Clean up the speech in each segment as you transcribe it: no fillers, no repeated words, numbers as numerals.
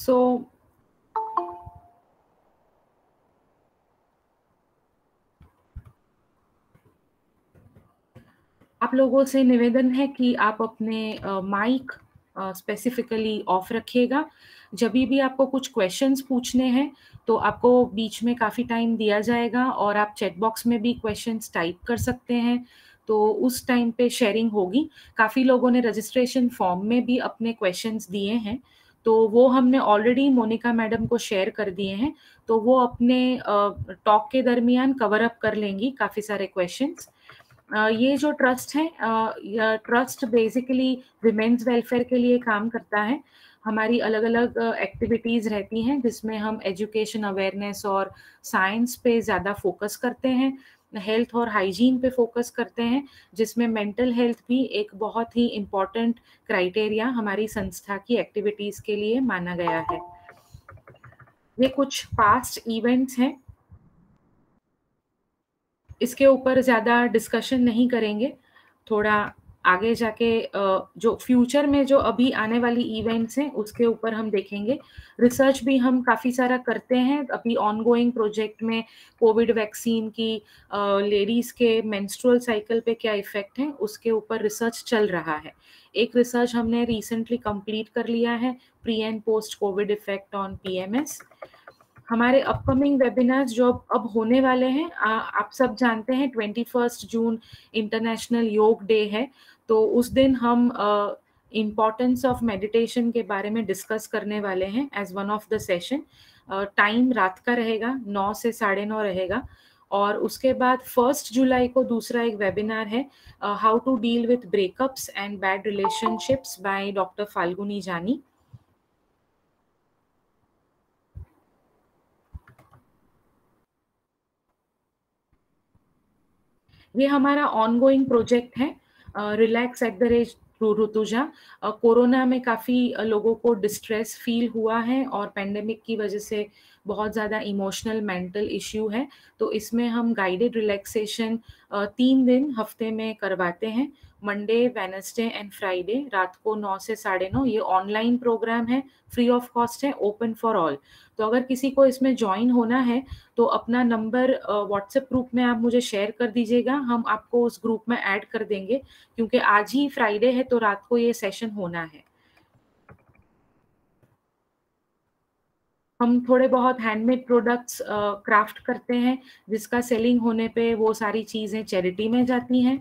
सो आप लोगों से निवेदन है कि आप अपने माइक स्पेसिफिकली ऑफ रखिएगा। जब भी आपको कुछ क्वेश्चंस पूछने हैं तो आपको बीच में काफ़ी टाइम दिया जाएगा और आप चैट बॉक्स में भी क्वेश्चंस टाइप कर सकते हैं, तो उस टाइम पे शेयरिंग होगी। काफ़ी लोगों ने रजिस्ट्रेशन फॉर्म में भी अपने क्वेश्चंस दिए हैं, तो वो हमने ऑलरेडी मोनिका मैडम को शेयर कर दिए हैं, तो वो अपने टॉक के दरमियान कवर अप कर लेंगी काफ़ी सारे क्वेश्चंस। ये जो ट्रस्ट है, ट्रस्ट बेसिकली विमेन्स वेलफेयर के लिए काम करता है। हमारी अलग अलग एक्टिविटीज़ रहती हैं जिसमें हम एजुकेशन अवेयरनेस और साइंस पे ज़्यादा फोकस करते हैं, हेल्थ और हाइजीन पे फोकस करते हैं, जिसमें मेंटल हेल्थ भी एक बहुत ही इम्पॉर्टेंट क्राइटेरिया हमारी संस्था की एक्टिविटीज़ के लिए माना गया है। ये कुछ पास्ट इवेंट्स हैं, इसके ऊपर ज़्यादा डिस्कशन नहीं करेंगे, थोड़ा आगे जाके जो फ्यूचर में जो अभी आने वाली इवेंट्स हैं उसके ऊपर हम देखेंगे। रिसर्च भी हम काफ़ी सारा करते हैं, अभी ऑनगोइंग प्रोजेक्ट में कोविड वैक्सीन की लेडीज़ के मेंस्ट्रुअल साइकिल पे क्या इफ़ेक्ट है उसके ऊपर रिसर्च चल रहा है। एक रिसर्च हमने रिसेंटली कंप्लीट कर लिया है, pre and post Covid effect on PMS. हमारे अपकमिंग वेबिनार्स जो अब होने वाले हैं, आप सब जानते हैं 21 जून इंटरनेशनल योग डे है, तो उस दिन हम इम्पॉर्टेंस ऑफ मेडिटेशन के बारे में डिस्कस करने वाले हैं as one of the session. Time रात का रहेगा, 9 से 9:30 रहेगा। और उसके बाद 1 जुलाई को दूसरा एक वेबिनार है, how to deal with breakups and bad relationships by doctor Falguni Jani. ये हमारा ऑनगोइंग प्रोजेक्ट है, relax at the rate Rutuja. Corona में काफ़ी लोगों को डिस्ट्रेस फील हुआ है और पेंडेमिक की वजह से बहुत ज़्यादा इमोशनल मेंटल इश्यू है, तो इसमें हम गाइडेड रिलैक्सेशन 3 दिन हफ्ते में करवाते हैं, मंडे, वेडनेसडे एंड फ्राइडे, रात को 9 से 9:30। ये ऑनलाइन प्रोग्राम है, फ्री ऑफ कॉस्ट है, ओपन फॉर ऑल। तो अगर किसी को इसमें ज्वाइन होना है तो अपना नंबर व्हाट्सएप ग्रुप में आप मुझे शेयर कर दीजिएगा, हम आपको उस ग्रुप में ऐड कर देंगे, क्योंकि आज ही फ्राइडे है तो रात को ये सेशन होना है। हम थोड़े बहुत हैंडमेड प्रोडक्ट्स क्राफ्ट करते हैं, जिसका सेलिंग होने पे वो सारी चीज़ें चैरिटी में जाती हैं।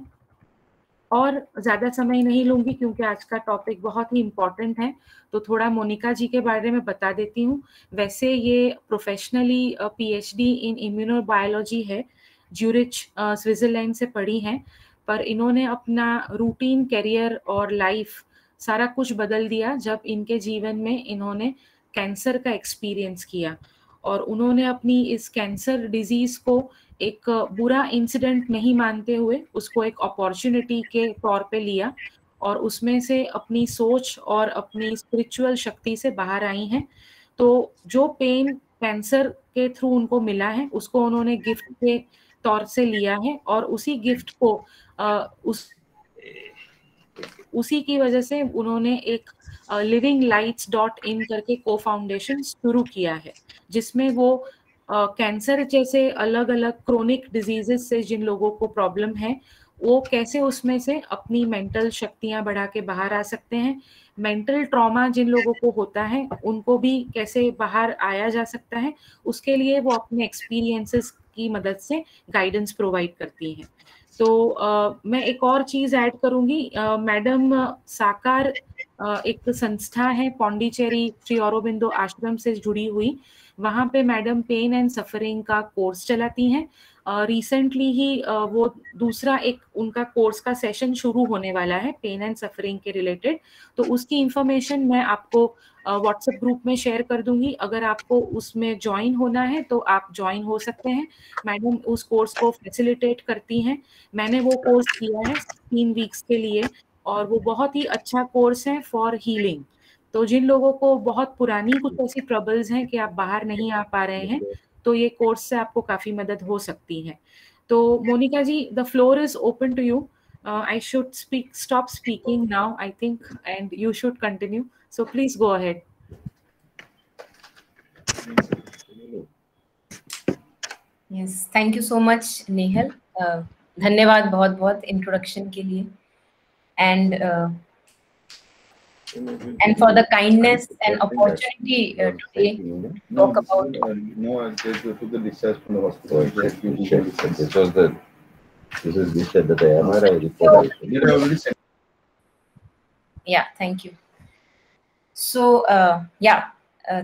और ज़्यादा समय नहीं लूँगी क्योंकि आज का टॉपिक बहुत ही इम्पोर्टेंट है, तो थोड़ा मोनिका जी के बारे में बता देती हूँ। वैसे ये प्रोफेशनली पीएचडी इन इम्यूनोबायोलॉजी है, ज्यूरिच स्विट्ज़रलैंड से पढ़ी हैं, पर इन्होंने अपना रूटीन, करियर और लाइफ सारा कुछ बदल दिया जब इनके जीवन में इन्होंने कैंसर का एक्सपीरियंस किया, और उन्होंने अपनी इस कैंसर डिजीज़ को एक बुरा इंसिडेंट नहीं मानते हुए उसको एक अपॉर्चुनिटी के तौर पे लिया, और उसमें से अपनी सोच और अपनी स्पिरिचुअल शक्ति से बाहर आई हैं। तो जो पेन कैंसर के थ्रू उनको मिला है उसको उन्होंने गिफ्ट के तौर से लिया है, और उसी गिफ्ट को उसी की वजह से उन्होंने एक livinglights.in करके को फाउंडेशन शुरू किया है, जिसमें वो कैंसर जैसे अलग अलग क्रोनिक डिजीजेस से जिन लोगों को प्रॉब्लम है, वो कैसे उसमें से अपनी मेंटल शक्तियां बढ़ा के बाहर आ सकते हैं, मेंटल ट्रॉमा जिन लोगों को होता है उनको भी कैसे बाहर आया जा सकता है, उसके लिए वो अपने एक्सपीरियंसेस की मदद से गाइडेंस प्रोवाइड करती हैं। तो मैं एक और चीज ऐड करूंगी, मैडम साकार एक संस्था है पौंडीचेरी श्री औरोबिंदो आश्रम से जुड़ी हुई, वहां पे मैडम पेन एंड सफरिंग का कोर्स चलाती हैं। रिसेंटली ही वो दूसरा एक उनका कोर्स का सेशन शुरू होने वाला है पेन एंड सफरिंग के रिलेटेड, तो उसकी इंफॉर्मेशन मैं आपको व्हाट्सएप ग्रुप में शेयर कर दूंगी। अगर आपको उसमें ज्वाइन होना है तो आप ज्वाइन हो सकते हैं, मैडम उस कोर्स को फैसिलिटेट करती हैं। मैंने वो कोर्स किया है 3 वीक्स के लिए, और वो बहुत ही अच्छा कोर्स है फॉर हीलिंग। तो जिन लोगों को बहुत पुरानी कुछ ऐसी ट्रबल्स हैं कि आप बाहर नहीं आ पा रहे हैं, तो ये कोर्स से आपको काफी मदद हो सकती है। तो Monika ji, the floor is open to you. I should stop speaking now, I think, and you should continue. So please go ahead. Yes, thank you so much Nehal, धन्यवाद बहुत बहुत इंट्रोडक्शन के लिए, and for the kindness and opportunity today talk about. No, they took the discharge from the hospital. This is discharge that I am. I reported. Did I already send? Yeah, thank you. So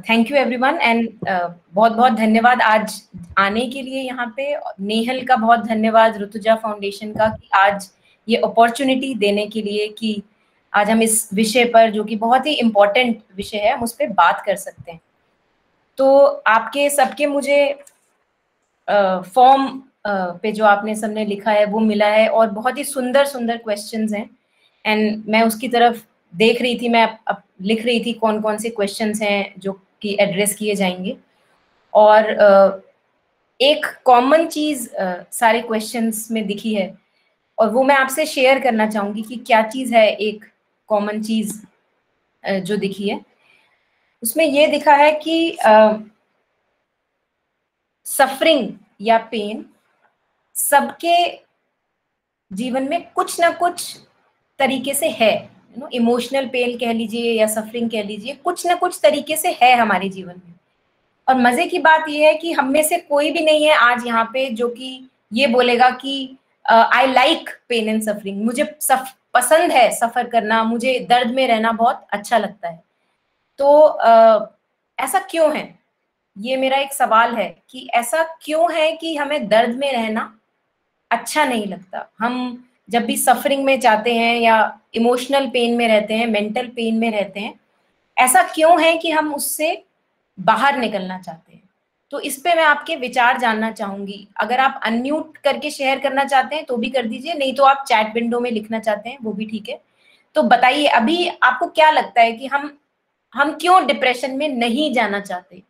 thank you everyone, and बहुत बहुत धन्यवाद आज आने के लिए यहाँ पे। नेहल का बहुत धन्यवाद, ऋतुजा फाउंडेशन का, कि आज ये अपॉर्चुनिटी देने के लिए कि आज हम इस विषय पर, जो कि बहुत ही इम्पोर्टेंट विषय है, हम उस पर बात कर सकते हैं। तो आपके सबके मुझे फॉर्म पे जो आपने सबने लिखा है वो मिला है, और बहुत ही सुंदर सुंदर क्वेश्चंस हैं, एंड मैं उसकी तरफ देख रही थी, मैं अब लिख रही थी कौन कौन से क्वेश्चंस हैं जो कि एड्रेस किए जाएंगे। और एक कॉमन चीज सारे क्वेश्चंस में दिखी है, और वो मैं आपसे शेयर करना चाहूंगी कि क्या चीज है। एक कॉमन चीज जो दिखी है उसमें ये दिखा है कि सफरिंग या पेन सबके जीवन में कुछ ना कुछ तरीके से है। इमोशनल पेन कह लीजिए या सफरिंग कह लीजिए, कुछ ना कुछ तरीके से है हमारे जीवन में। और मजे की बात यह है कि हम में से कोई भी नहीं है आज यहाँ पे जो कि ये बोलेगा कि I like pain and suffering, मुझे पसंद है सफर करना, मुझे दर्द में रहना बहुत अच्छा लगता है। तो ऐसा क्यों है, ये मेरा एक सवाल है कि ऐसा क्यों है कि हमें दर्द में रहना अच्छा नहीं लगता। हम जब भी सफरिंग में जाते हैं या इमोशनल पेन में रहते हैं, मेंटल पेन में रहते हैं, ऐसा क्यों है कि हम उससे बाहर निकलना चाहते हैं। तो इस पे मैं आपके विचार जानना चाहूंगी। अगर आप अनम्यूट करके शेयर करना चाहते हैं तो भी कर दीजिए, नहीं तो आप चैट विंडो में लिखना चाहते हैं वो भी ठीक है। तो बताइए अभी आपको क्या लगता है कि हम क्यों डिप्रेशन में नहीं जाना चाहते,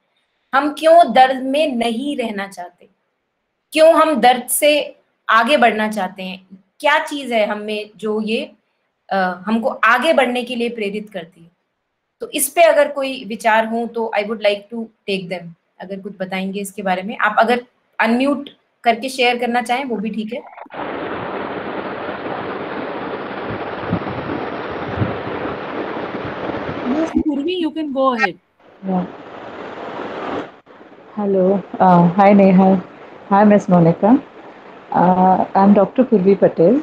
हम क्यों दर्द में नहीं रहना चाहते, क्यों हम दर्द से आगे बढ़ना चाहते हैं, क्या चीज है हमें जो ये हमको आगे बढ़ने के लिए प्रेरित करती है। तो इस पे अगर कोई विचार हो तो I would like to take them. अगर कुछ बताएंगे इसके बारे में, आप अगर अनम्यूट करके शेयर करना चाहें वो भी ठीक है। Yes, Purvi, you can go ahead. Yeah. Hello. Hi, Neha. Hi, Miss Monica. I'm Dr. Purvi Patel.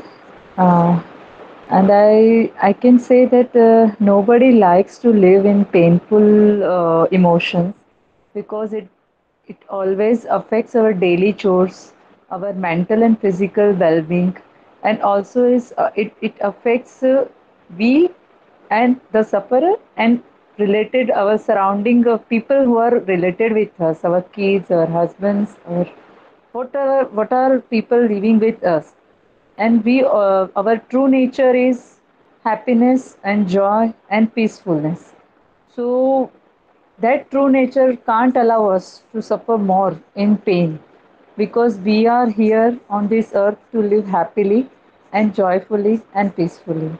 Uh, and I can say that nobody likes to live in painful emotions because it always affects our daily chores, our mental and physical well-being, and also it affects we and the sufferer and related our surrounding of people who are related with us, our kids, our husbands, or whatever, what are people living with us. And we our true nature is happiness and joy and peacefulness. So that true nature can't allow us to suffer more in pain because we are here on this earth to live happily and joyfully and peacefully.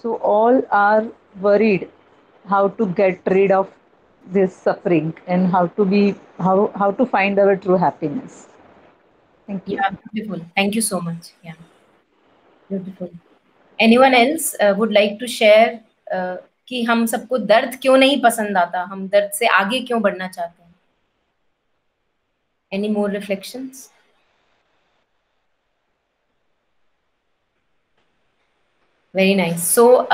So all are worried how to get rid of this suffering and how to find our true happiness. Thank you. Yeah, beautiful. Thank you so much. Yeah, beautiful. Anyone else would like to share कि हम सबको दर्द क्यों नहीं पसंद आता, हम दर्द से आगे क्यों बढ़ना चाहते हैं? Any more reflections? Very nice. So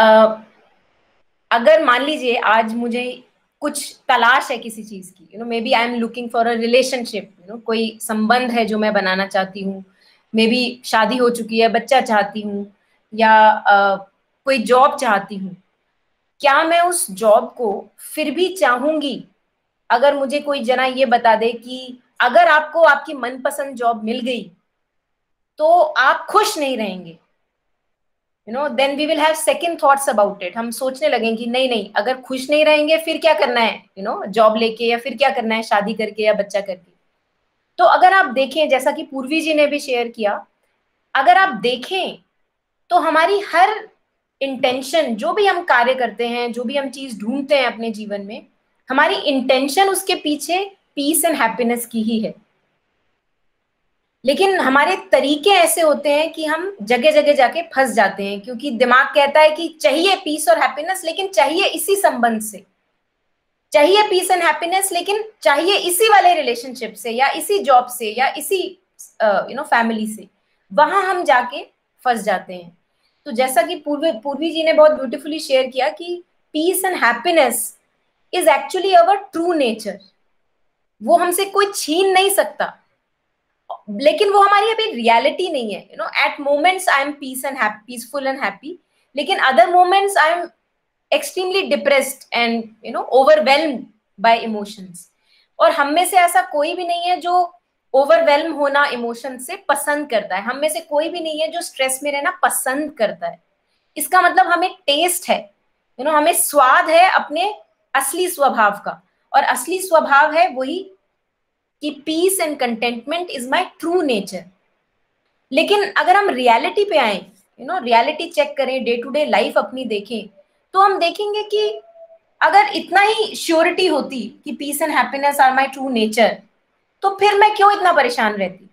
अगर मान लीजिए आज मुझे कुछ तलाश है किसी चीज की, maybe I am looking for a relationship, कोई संबंध है जो मैं बनाना चाहती हूँ, मे बी शादी हो चुकी है, बच्चा चाहती हूँ, या कोई जॉब चाहती हूँ, क्या मैं उस जॉब को फिर भी चाहूंगी अगर मुझे कोई जना ये बता दे कि अगर आपको आपकी मनपसंद जॉब मिल गई तो आप खुश नहीं रहेंगे, then we will have second thoughts about it. हम सोचने लगेंगे कि नहीं नहीं, अगर खुश नहीं रहेंगे फिर क्या करना है, जॉब लेके, या फिर क्या करना है शादी करके या बच्चा करके। तो अगर आप देखें, जैसा कि पूर्वी जी ने भी शेयर किया, अगर आप देखें तो हमारी हर इंटेंशन, जो भी हम कार्य करते हैं, जो भी हम चीज ढूंढते हैं अपने जीवन में, हमारी इंटेंशन उसके पीछे पीस एंड हैप्पीनेस की ही है। लेकिन हमारे तरीके ऐसे होते हैं कि हम जगह जगह जाके फंस जाते हैं, क्योंकि दिमाग कहता है कि चाहिए पीस और हैप्पीनेस, लेकिन चाहिए इसी संबंध से, चाहिए पीस एंड हैप्पीनेस लेकिन चाहिए इसी वाले रिलेशनशिप से, या इसी जॉब से, या इसी फैमिली से, वहां हम जाके फंस जाते हैं। तो जैसा कि पूर्वी जी ने बहुत ब्यूटीफुली शेयर किया कि peace and happiness is actually our true nature, वो हमसे कोई छीन नहीं सकता, लेकिन वो हमारी अभी रियलिटी नहीं है। At moments I am peaceful and happy, लेकिन other moments I am extremely depressed and overwhelmed by emotions। और हम में से ऐसा कोई भी नहीं है जो ओवरवेल्म होना इमोशन से पसंद करता है, हम में से कोई भी नहीं है जो स्ट्रेस में रहना पसंद करता है। इसका मतलब हमें टेस्ट है, हमें स्वाद है अपने असली स्वभाव का, और असली स्वभाव है वही कि peace and contentment is my true nature. लेकिन अगर हम रियलिटी पे आए, रियलिटी चेक करें, डे टू डे लाइफ अपनी देखें, तो हम देखेंगे कि अगर इतना ही श्योरिटी होती कि peace and happiness are my true nature, तो फिर मैं क्यों इतना परेशान रहती,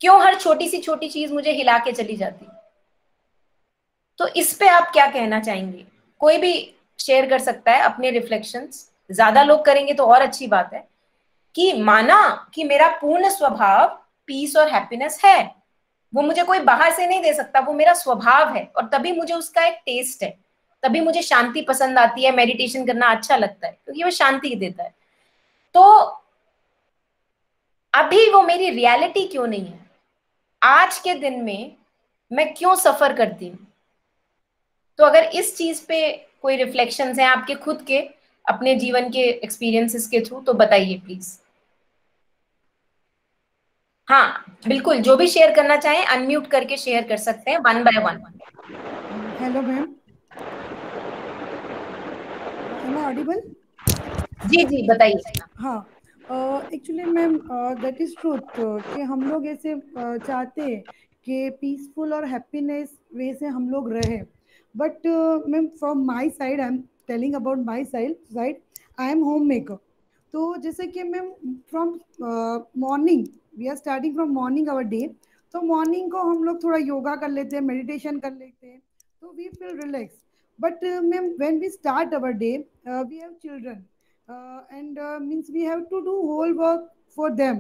क्यों हर छोटी सी छोटी चीज मुझे हिला के चली जाती। तो इस पे आप क्या कहना चाहेंगे? कोई भी शेयर कर सकता है अपने रिफ्लेक्शंस, ज्यादा लोग करेंगे तो और अच्छी बात है, कि माना कि मेरा पूर्ण स्वभाव पीस और हैप्पीनेस है, वो मुझे कोई बाहर से नहीं दे सकता, वो मेरा स्वभाव है, और तभी मुझे उसका एक टेस्ट है, तभी मुझे शांति पसंद आती है, मेडिटेशन करना अच्छा लगता है क्योंकि वो शांति देता है। तो अभी वो मेरी रियलिटी क्यों नहीं है? आज के दिन में मैं क्यों सफर करती हूँ? तो अगर इस चीज पे कोई रिफ्लेक्शंस हैं आपके खुद के, अपने जीवन के एक्सपीरियंसेस के थ्रू, तो बताइए प्लीज। हाँ बिल्कुल, जो भी शेयर करना चाहें अनम्यूट करके शेयर कर सकते हैं, one by one. Hello ma'am, am I audible? जी जी बताइए। हाँ, actually ma'am that is truth कि हम लोग ऐसे चाहते हैं कि पीसफुल और हैप्पीनेस वे से हम लोग रहे, but ma'am from my side I am telling about my side I am homemaker. तो जैसे कि ma'am from morning we are starting from morning our day, तो मॉर्निंग को हम लोग थोड़ा योगा कर लेते हैं, मेडिटेशन कर लेते हैं, तो we feel relax. But ma'am when we start our day we have children and means we have to do whole work for them.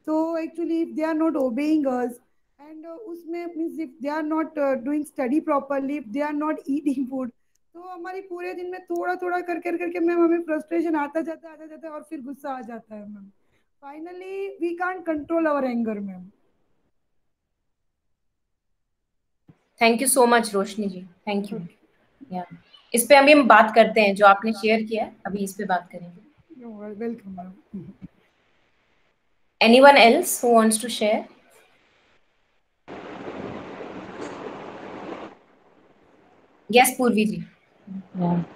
So actually if they are not obeying us, and उसमें means if they are not doing study properly, if they are not eating food, तो हमारी पूरे दिन में थोड़ा थोड़ा करके ma'am हमें फ्रस्ट्रेशन आता जाता है और फिर गुस्सा आ जाता है ma'am. Finally we can't control our anger ma'am. Thank you so much Roshni ji, thank you. या इस पे अभी हम बात करते हैं, जो आपने शेयर किया है अभी इस पे बात करेंगे। Welcome ma'am. Anyone else who wants to share? Yes Purvi ji.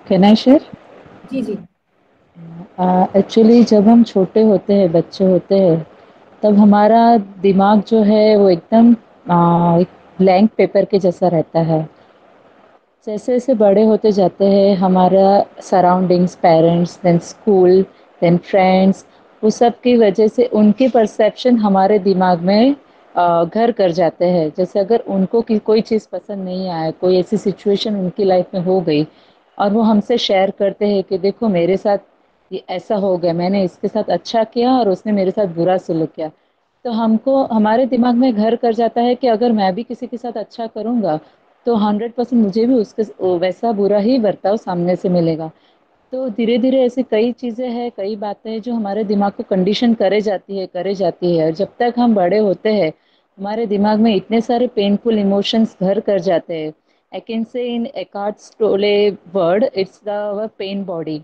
Can I share? जी जी। एक्चुअली जब हम छोटे होते हैं, बच्चे होते हैं, तब हमारा दिमाग जो है वो एकदम एक ब्लैंक पेपर के जैसा रहता है। जैसे जैसे बड़े होते जाते हैं, हमारा surroundings, parents, then school, then friends, वो सब की वजह से उनकी परसेप्शन हमारे दिमाग में घर कर जाते हैं। जैसे अगर उनको कोई चीज़ पसंद नहीं आए, कोई ऐसी सिचुएशन उनकी लाइफ में हो गई और वो हमसे शेयर करते हैं कि देखो मेरे साथ ये ऐसा हो गया, मैंने इसके साथ अच्छा किया और उसने मेरे साथ बुरा सलूक किया, तो हमको हमारे दिमाग में घर कर जाता है कि अगर मैं भी किसी के साथ अच्छा करूँगा तो 100% मुझे भी उसके वैसा बुरा ही बर्ताव सामने से मिलेगा। तो धीरे धीरे ऐसी कई चीज़ें हैं, कई बातें हैं जो हमारे दिमाग को कंडीशन करे जाती है। और जब तक हम बड़े होते हैं, हमारे दिमाग में इतने सारे पेनफुल इमोशंस घर कर जाते हैं। I can say in Eckhart Tolle word, it's the pain body.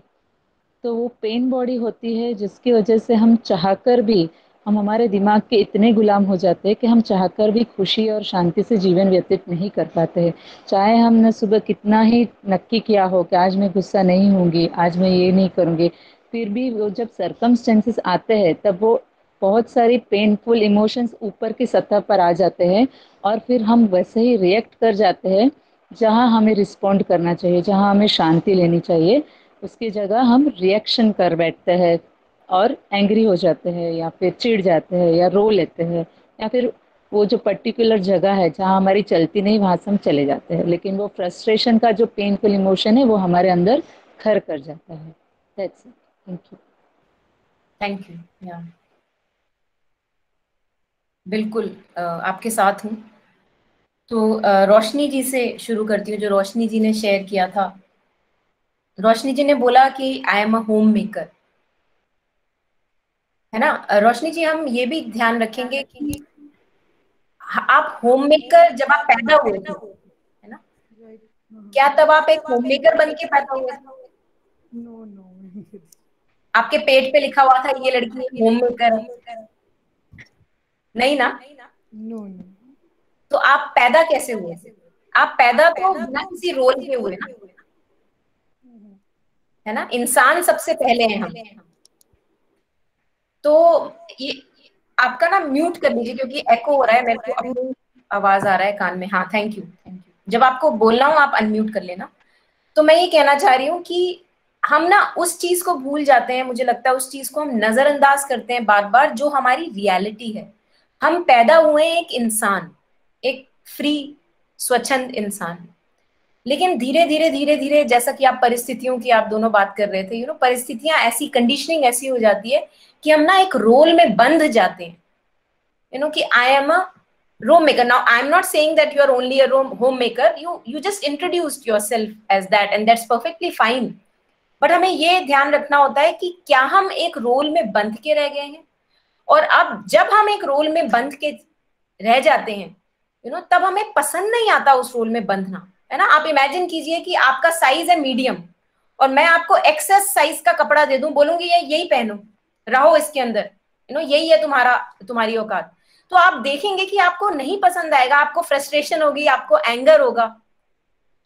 तो वो पेन बॉडी होती है जिसकी वजह से हम चाहकर भी, हम हमारे दिमाग के इतने गुलाम हो जाते हैं कि हम चाहकर भी खुशी और शांति से जीवन व्यतीत नहीं कर पाते हैं। चाहे हमने सुबह कितना ही नक्की किया हो कि आज मैं गुस्सा नहीं होंगी, आज मैं ये नहीं करूँगी, फिर भी वो जब सर्कमस्टेंसेस आते हैं तब वो बहुत सारी पेनफुल इमोशंस ऊपर की सतह पर आ जाते हैं और फिर हम वैसे ही रिएक्ट कर जाते हैं। जहाँ हमें रिस्पॉन्ड करना चाहिए, जहाँ हमें शांति लेनी चाहिए, उसकी जगह हम रिएक्शन कर बैठते हैं। और एंग्री हो जाते हैं या फिर चिढ़ जाते हैं या रो लेते हैं, या फिर वो जो पर्टिकुलर जगह है जहाँ हमारी चलती नहीं वहां से हम चले जाते हैं, लेकिन वो फ्रस्ट्रेशन का जो पेनफुल इमोशन है वो हमारे अंदर घर कर जाता है। That's it. Thank you. Thank you. या बिल्कुल आपके साथ हूँ। तो रोशनी जी से शुरू करती हूँ, जो रोशनी जी ने शेयर किया था। रोशनी जी ने बोला कि I am a home maker, है ना। रोशनी जी, हम ये भी ध्यान रखेंगे कि आप होम मेकर जब आप पैदा हुए थे, है ना, क्या तब आप एक होम मेकर बन के पैदा हुए थे? नो नो, आपके पेट पे लिखा हुआ था ये लड़की होम मेकर है? नहीं ना। No no. तो आप पैदा कैसे हुए थे? आप पैदा तो बिना किसी रोल के हुए ना, है ना। इंसान सबसे पहले हैं हम। तो ये आपका ना म्यूट कर लीजिए, क्योंकि एको हो रहा है, मेरे को अपनी आवाज आ रहा है कान में। हाँ, थैंक यू, थैंक यू। जब आपको बोलना हो आप अनम्यूट कर लेना। तो मैं ये कहना चाह रही हूँ कि हम ना उस चीज को भूल जाते हैं, मुझे लगता है उस चीज को हम नजरअंदाज करते हैं बार बार, जो हमारी रियलिटी है। हम पैदा हुए एक इंसान, एक फ्री स्वच्छंद इंसान, लेकिन धीरे धीरे धीरे धीरे, जैसा कि आप परिस्थितियों की आप दोनों बात कर रहे थे, परिस्थितियां ऐसी, कंडीशनिंग ऐसी हो जाती है कि हम ना एक रोल में बंध जाते हैं, कि I am a homemaker. Now I'm not saying that you are only a homemaker, you just introduced yourself as that, and that's perfectly fine. But हमें ये ध्यान रखना होता है कि क्या हम एक रोल में बंध के रह गए हैं, और अब जब हम एक रोल में बंध के रह जाते हैं, तब हमें पसंद नहीं आता उस रोल में बंधना, है ना। आप इमेजिन कीजिए कि आपका साइज है मीडियम, और मैं आपको एक्सेस साइज का कपड़ा दे दूं, बोलूंगी ये यही पहनो, रहो इसके अंदर, यही है तुम्हारी औकात। तो आप देखेंगे कि आपको नहीं पसंद आएगा, आपको फ्रस्ट्रेशन होगी, आपको एंगर होगा।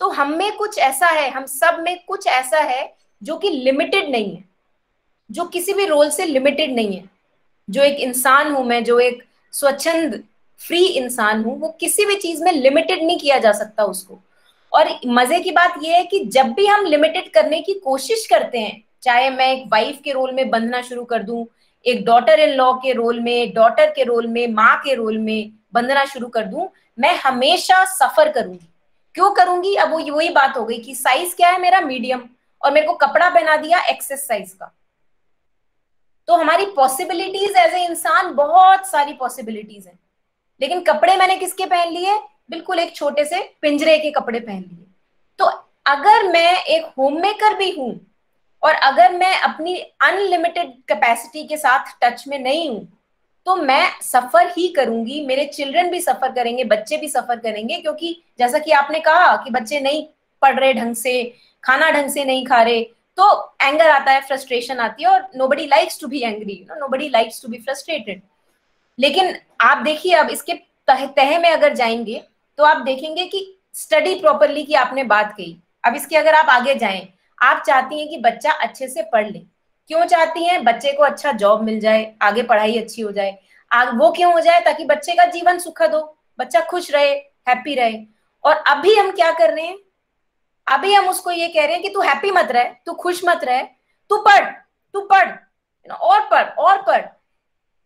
तो हम में कुछ ऐसा है, हम सब में कुछ ऐसा है जो कि लिमिटेड नहीं है, जो किसी भी रोल से लिमिटेड नहीं है। जो एक इंसान हूं मैं, जो एक स्वच्छंद फ्री इंसान हूं, वो किसी भी चीज में लिमिटेड नहीं किया जा सकता उसको। और मजे की बात यह है कि जब भी हम लिमिटेड करने की कोशिश करते हैं, चाहे मैं एक वाइफ के रोल में बंधना शुरू कर दूं, एक डॉटर इन लॉ के रोल में, डॉटर के रोल में, माँ के रोल में बंधना शुरू कर दूं, मैं हमेशा सफर करूंगी। क्यों करूंगी? अब वो वही बात हो गई कि साइज क्या है मेरा, मीडियम, और मेरे को कपड़ा पहना दिया एक्सेस साइज का। तो हमारी पॉसिबिलिटीज एज ए इंसान, बहुत सारी पॉसिबिलिटीज हैं, लेकिन कपड़े मैंने किसके पहन लिए? बिल्कुल एक छोटे से पिंजरे के कपड़े पहन लिए। तो अगर मैं एक होममेकर भी हूं, और अगर मैं अपनी अनलिमिटेड कैपेसिटी के साथ टच में नहीं हूं, तो मैं सफर ही करूंगी, मेरे चिल्ड्रन भी सफर करेंगे, बच्चे भी सफर करेंगे। क्योंकि जैसा कि आपने कहा कि बच्चे नहीं पढ़ रहे ढंग से, खाना ढंग से नहीं खा रहे, तो एंगर आता है, फ्रस्ट्रेशन आती है, और nobody likes to be angry, nobody likes to be frustrated. लेकिन आप देखिए, अब इसके तह में अगर जाएंगे तो आप देखेंगे कि स्टडी प्रॉपरली की आपने बात कही। अब इसके अगर आप आगे जाएं, आप चाहती हैं कि बच्चा अच्छे से पढ़ ले। क्यों चाहती हैं? बच्चे को अच्छा जॉब मिल जाए, आगे पढ़ाई अच्छी हो जाए। वो क्यों हो जाए? ताकि बच्चे का जीवन सुखद हो, बच्चा खुश रहे, हैप्पी रहे। और अभी हम क्या कर रहे हैं? अभी हम उसको ये कह रहे हैं कि तू हैप्पी मत रहे, तू खुश मत रहे, तू पढ़, तू पढ़, और पढ़ और पढ़,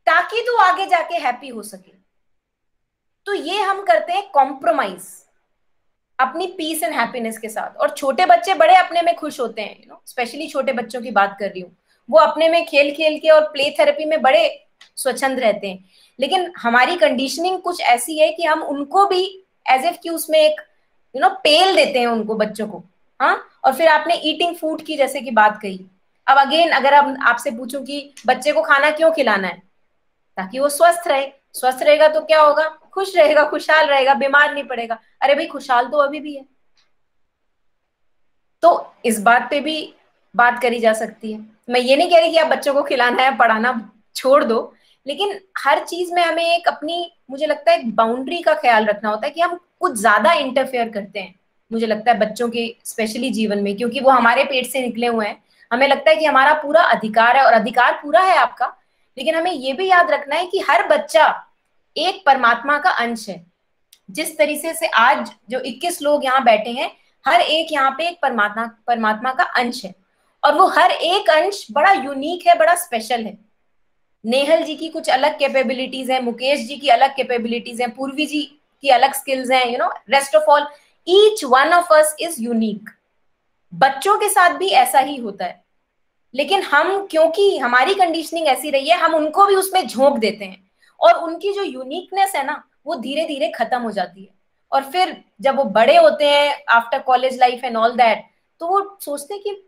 ताकि तू आगे जाके हैप्पी हो सके। तो ये हम करते हैं कॉम्प्रोमाइज अपनी पीस एंड हैप्पीनेस के साथ। और छोटे बच्चे बड़े अपने में खुश होते हैं, स्पेशली छोटे बच्चों की बात कर रही हूँ, वो अपने में खेल खेल के और प्ले थेरेपी में बड़े स्वच्छंद रहते हैं। लेकिन हमारी कंडीशनिंग कुछ ऐसी है कि हम उनको भी एज इफ कि उसमें एक पेल देते हैं उनको, बच्चों को। हाँ, और फिर आपने ईटिंग फूड की जैसे कि बात कही। अब अगेन अगर आपसे पूछूं कि बच्चे को खाना क्यों खिलाना है? ताकि वो स्वस्थ रहे। स्वस्थ रहेगा तो क्या होगा? खुश रहेगा, खुशहाल रहेगा, बीमार नहीं पड़ेगा। अरे भाई, खुशहाल तो अभी भी है। तो इस बात पे भी बात करी जा सकती है। मैं ये नहीं कह रही कि आप बच्चों को खिलाना है, पढ़ाना छोड़ दो, लेकिन हर चीज में हमें एक अपनी, मुझे लगता है, एक बाउंड्री का ख्याल रखना होता है कि हम कुछ ज्यादा इंटरफेयर करते हैं, मुझे लगता है बच्चों के स्पेशली जीवन में, क्योंकि वो हमारे पेट से निकले हुए हैं। हमें लगता है कि हमारा पूरा अधिकार है, और अधिकार पूरा है आपका, लेकिन हमें ये भी याद रखना है कि हर बच्चा एक परमात्मा का अंश है। जिस तरीके से आज जो 21 लोग यहाँ बैठे हैं, हर एक यहाँ पे एक परमात्मा का अंश है। और वो हर एक अंश बड़ा यूनिक है, बड़ा स्पेशल है। नेहल जी की कुछ अलग कैपेबिलिटीज हैं, मुकेश जी की अलग कैपेबिलिटीज हैं, पूर्वी जी की अलग स्किल्स हैं, rest of all each one of us is unique. बच्चों के साथ भी ऐसा ही होता है, लेकिन हम, क्योंकि हमारी कंडीशनिंग ऐसी रही है, हम उनको भी उसमें झोंक देते हैं, और उनकी जो यूनिकनेस है ना, वो धीरे धीरे खत्म हो जाती है। और फिर जब वो बड़े होते हैं, after college life and all that, तो वो सोचते हैं कि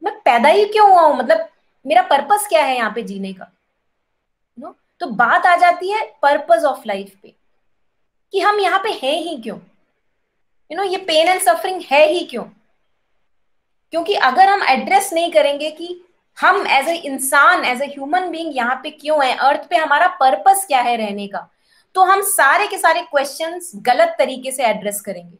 मैं पैदा ही क्यों हुआ हूं, मतलब मेरा पर्पस क्या है यहाँ पे जीने का। तो बात आ जाती है पर्पस ऑफ लाइफ पे, कि हम यहाँ पे हैं ही क्यों, ये पेन एंड सफरिंग है ही क्यों। क्योंकि अगर हम एड्रेस नहीं करेंगे कि हम एज ए इंसान, एज ए ह्यूमन बीइंग यहाँ पे क्यों है, अर्थ पे हमारा पर्पस क्या है रहने का, तो हम सारे के सारे क्वेश्चंस गलत तरीके से एड्रेस करेंगे।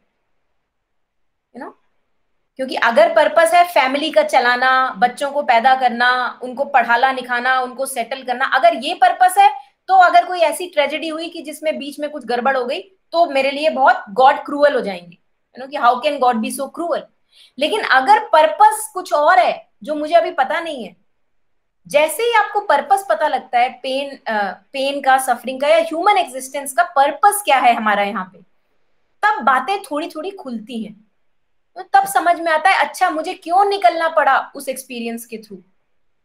क्योंकि अगर पर्पस है फैमिली का चलाना, बच्चों को पैदा करना, उनको पढ़ाना लिखाना, उनको सेटल करना, अगर ये पर्पस है, तो अगर कोई ऐसी ट्रेजेडी हुई कि जिसमें बीच में कुछ गड़बड़ हो गई, तो मेरे लिए बहुत गॉड क्रूअल हो जाएंगे, कि how can God B so cruel. लेकिन अगर पर्पस कुछ और है जो मुझे अभी पता नहीं है, जैसे ही आपको पर्पस पता लगता है, पेन का, सफरिंग का, या ह्यूमन एग्जिस्टेंस का पर्पस क्या है हमारा यहाँ पे, तब बातें थोड़ी थोड़ी खुलती हैं। तो तब समझ में आता है, अच्छा मुझे क्यों निकलना पड़ा उस एक्सपीरियंस के थ्रू,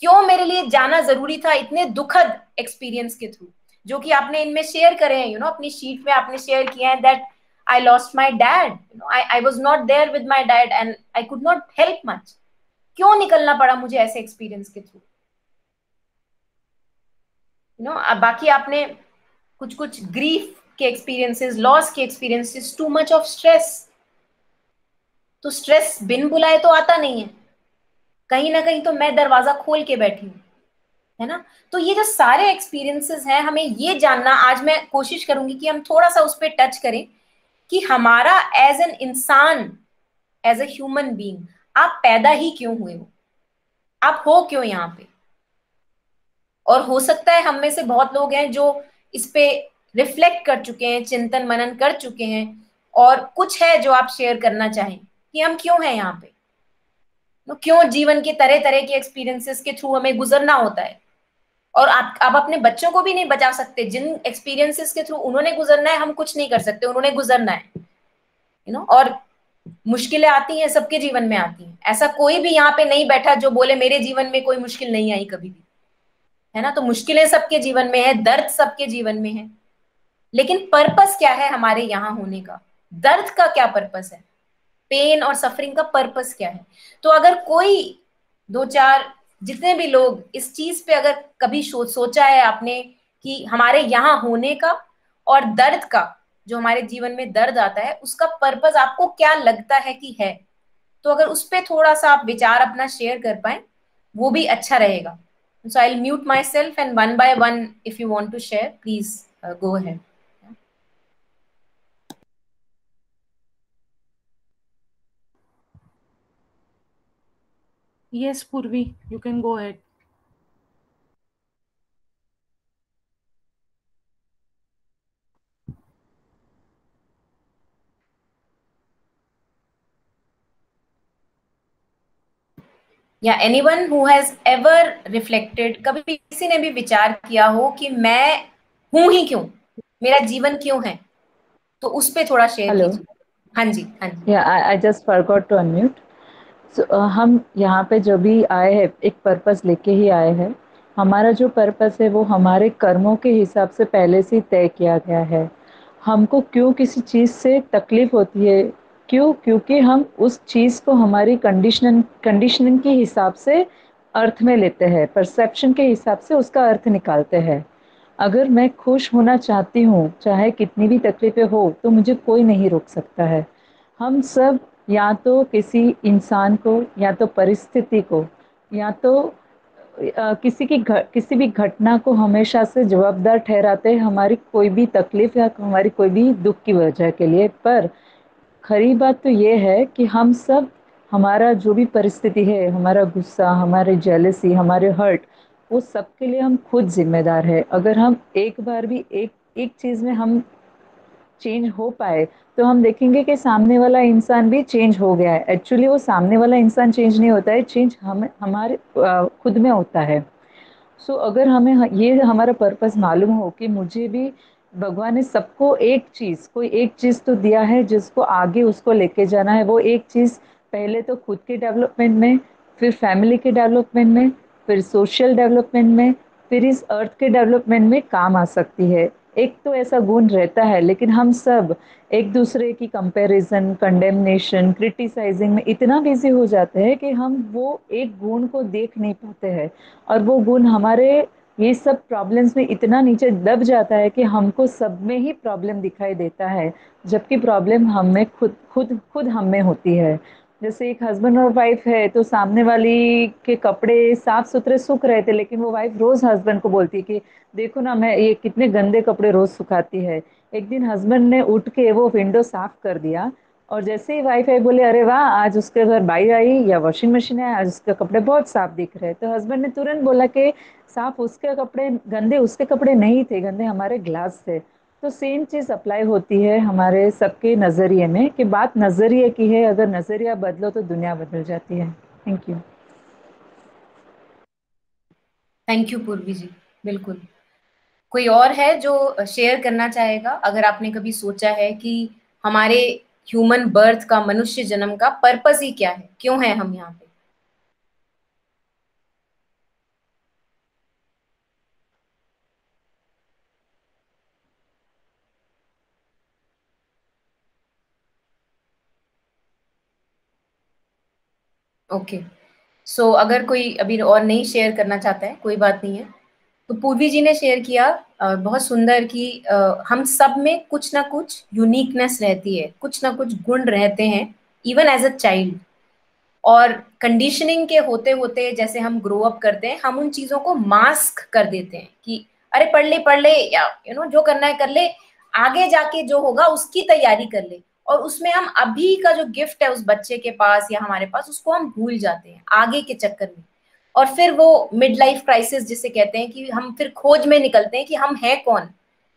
क्यों मेरे लिए जाना जरूरी था इतने दुखद एक्सपीरियंस के थ्रू, जो कि आपने इनमें शेयर करे हैं, अपनी शीट में आपने शेयर किया है that I lost my dad, I was not there with my dad and I could not help much. क्यों निकलना पड़ा मुझे ऐसे एक्सपीरियंस के थ्रू, बाकी आपने कुछ कुछ ग्रीफ के एक्सपीरियंसेस, लॉस के experiences, too much of stress. तो स्ट्रेस बिन बुलाए तो आता नहीं है, कहीं ना कहीं तो मैं दरवाजा खोल के बैठी हूँ, है ना। तो ये जो सारे एक्सपीरियंसेस हैं, हमें ये जानना, आज मैं कोशिश करूंगी कि हम थोड़ा सा उस पर टच करें कि हमारा एज एन इंसान, एज ए ह्यूमन बीइंग, आप पैदा ही क्यों हुए हो, आप हो क्यों यहाँ पे। और हो सकता है हम में से बहुत लोग हैं जो इस पे रिफ्लेक्ट कर चुके हैं, चिंतन मनन कर चुके हैं, और कुछ है जो आप शेयर करना चाहें कि हम क्यों हैं यहाँ पे, तो क्यों जीवन के तरह तरह के एक्सपीरियंसेस के थ्रू हमें गुजरना होता है। और आप अपने बच्चों को भी नहीं बचा सकते, जिन एक्सपीरियंसेस के थ्रू उन्होंने गुजरना है, हम कुछ नहीं कर सकते, उन्होंने गुजरना है, और मुश्किलें आती हैं, सबके जीवन में आती हैं, ऐसा कोई भी यहाँ पे नहीं बैठा जो बोले मेरे जीवन में कोई मुश्किल नहीं आई कभी भी, है ना। तो मुश्किलें सबके जीवन में है, दर्द सबके जीवन में है, लेकिन पर्पस क्या है हमारे यहाँ होने का, दर्द का क्या पर्पस है, पेन और सफरिंग का पर्पस क्या है। तो अगर कोई दो चार, जितने भी लोग इस चीज पे अगर कभी सोचा है आपने कि हमारे यहाँ होने का और दर्द का, जो हमारे जीवन में दर्द आता है, उसका पर्पस आपको क्या लगता है कि है, तो अगर उस पर थोड़ा सा आप विचार अपना शेयर कर पाए, वो भी अच्छा रहेगा। So I'll mute myself and one by one, if you want to share, please go ahead. Yes, Purvi, you can go ahead. या anyone who has ever reflected, कभी किसी ने भी विचार किया हो कि मैं हूं ही क्यों, मेरा जीवन क्यों है, तो उस पे थोड़ा शेयर कीजिए। हाँ जी, हाँ जी। Yeah I just forgot to unmute. So हम यहाँ पे जो भी आए हैं, एक पर्पस लेके ही आए हैं। हमारा जो पर्पस है वो हमारे कर्मों के हिसाब से पहले से तय किया गया है। हमको क्यों किसी चीज़ से तकलीफ होती है, क्यों, क्योंकि हम उस चीज़ को हमारी कंडीशनिंग के हिसाब से अर्थ में लेते हैं, परसेप्शन के हिसाब से उसका अर्थ निकालते हैं। अगर मैं खुश होना चाहती हूँ, चाहे कितनी भी तकलीफें हो, तो मुझे कोई नहीं रोक सकता है। हम सब या तो किसी इंसान को, या तो परिस्थिति को, या तो किसी भी घटना को हमेशा से जवाबदार ठहराते हैं हमारी कोई भी तकलीफ या हमारी कोई भी दुख की वजह के लिए। पर खरी बात तो ये है कि हम सब, हमारा जो भी परिस्थिति है, हमारा गुस्सा, हमारे जेलसी, हमारे हर्ट, वो सब के लिए हम खुद जिम्मेदार है। अगर हम एक बार भी एक चीज़ में हम चेंज हो पाए, तो हम देखेंगे कि सामने वाला इंसान भी चेंज हो गया है। एक्चुअली वो सामने वाला इंसान चेंज नहीं होता है, चेंज हमारे खुद में होता है। सो अगर हमें ये हमारा पर्पस मालूम हो कि मुझे भी भगवान ने सबको एक चीज़, कोई एक चीज़ तो दिया है जिसको आगे उसको लेके जाना है। वो एक चीज़ पहले तो खुद के डेवलपमेंट में, फिर फैमिली के डेवलपमेंट में, फिर सोशल डेवलपमेंट में, फिर इस अर्थ के डेवलपमेंट में काम आ सकती है। एक तो ऐसा गुण रहता है, लेकिन हम सब एक दूसरे की कंपैरिजन, कंडेमनेशन, क्रिटिसाइजिंग में इतना बिजी हो जाते हैं कि हम वो एक गुण को देख नहीं पाते हैं, और वो गुण हमारे ये सब प्रॉब्लम्स में इतना नीचे दब जाता है कि हमको सब में ही प्रॉब्लम दिखाई देता है, जबकि प्रॉब्लम हम में खुद खुद खुद हम में होती है। जैसे एक हस्बैंड और वाइफ है, तो सामने वाली के कपड़े साफ सुथरे सूख रहे थे, लेकिन वो वाइफ रोज हस्बैंड को बोलती है कि देखो ना, मैं ये कितने गंदे कपड़े रोज सुखाती है। एक दिन हस्बैंड ने उठ के वो विंडो साफ कर दिया, और जैसे ही वाइफ बोले अरे वाह, आज उसके घर बाई आई या वॉशिंग मशीन है, आज उसके कपड़े बहुत साफ दिख रहे हैं, तो हस्बैंड ने तुरंत बोला कि साफ उसके कपड़े, गंदे उसके कपड़े नहीं थे, गंदे हमारे ग्लास थे। तो सेम चीज अप्लाई होती है हमारे सबके नजरिए में, कि बात नजरिए की है, अगर नजरिया बदलो तो दुनिया बदल जाती है। Thank you. थैंक यू पूर्वी जी, बिल्कुल। कोई और है जो शेयर करना चाहेगा? अगर आपने कभी सोचा है कि हमारे ह्यूमन बर्थ का, मनुष्य जन्म का पर्पस ही क्या है, क्यों है हम यहाँ पे? ओके, सो अगर कोई अभी और नहीं शेयर करना चाहता है, कोई बात नहीं है। तो पूर्वी जी ने शेयर किया बहुत सुंदर कि हम सब में कुछ ना कुछ यूनिकनेस रहती है, कुछ ना कुछ गुण रहते हैं, इवन एज अ चाइल्ड। और कंडीशनिंग के होते होते जैसे हम ग्रो अप करते हैं, हम उन चीजों को मास्क कर देते हैं कि अरे पढ़ ले या जो करना है कर ले, आगे जाके जो होगा उसकी तैयारी कर ले। और उसमें हम अभी का जो गिफ्ट है उस बच्चे के पास या हमारे पास, उसको हम भूल जाते हैं आगे के चक्कर में। और फिर वो मिड लाइफ क्राइसिस जिसे कहते हैं, कि हम फिर खोज में निकलते हैं कि हम हैं कौन,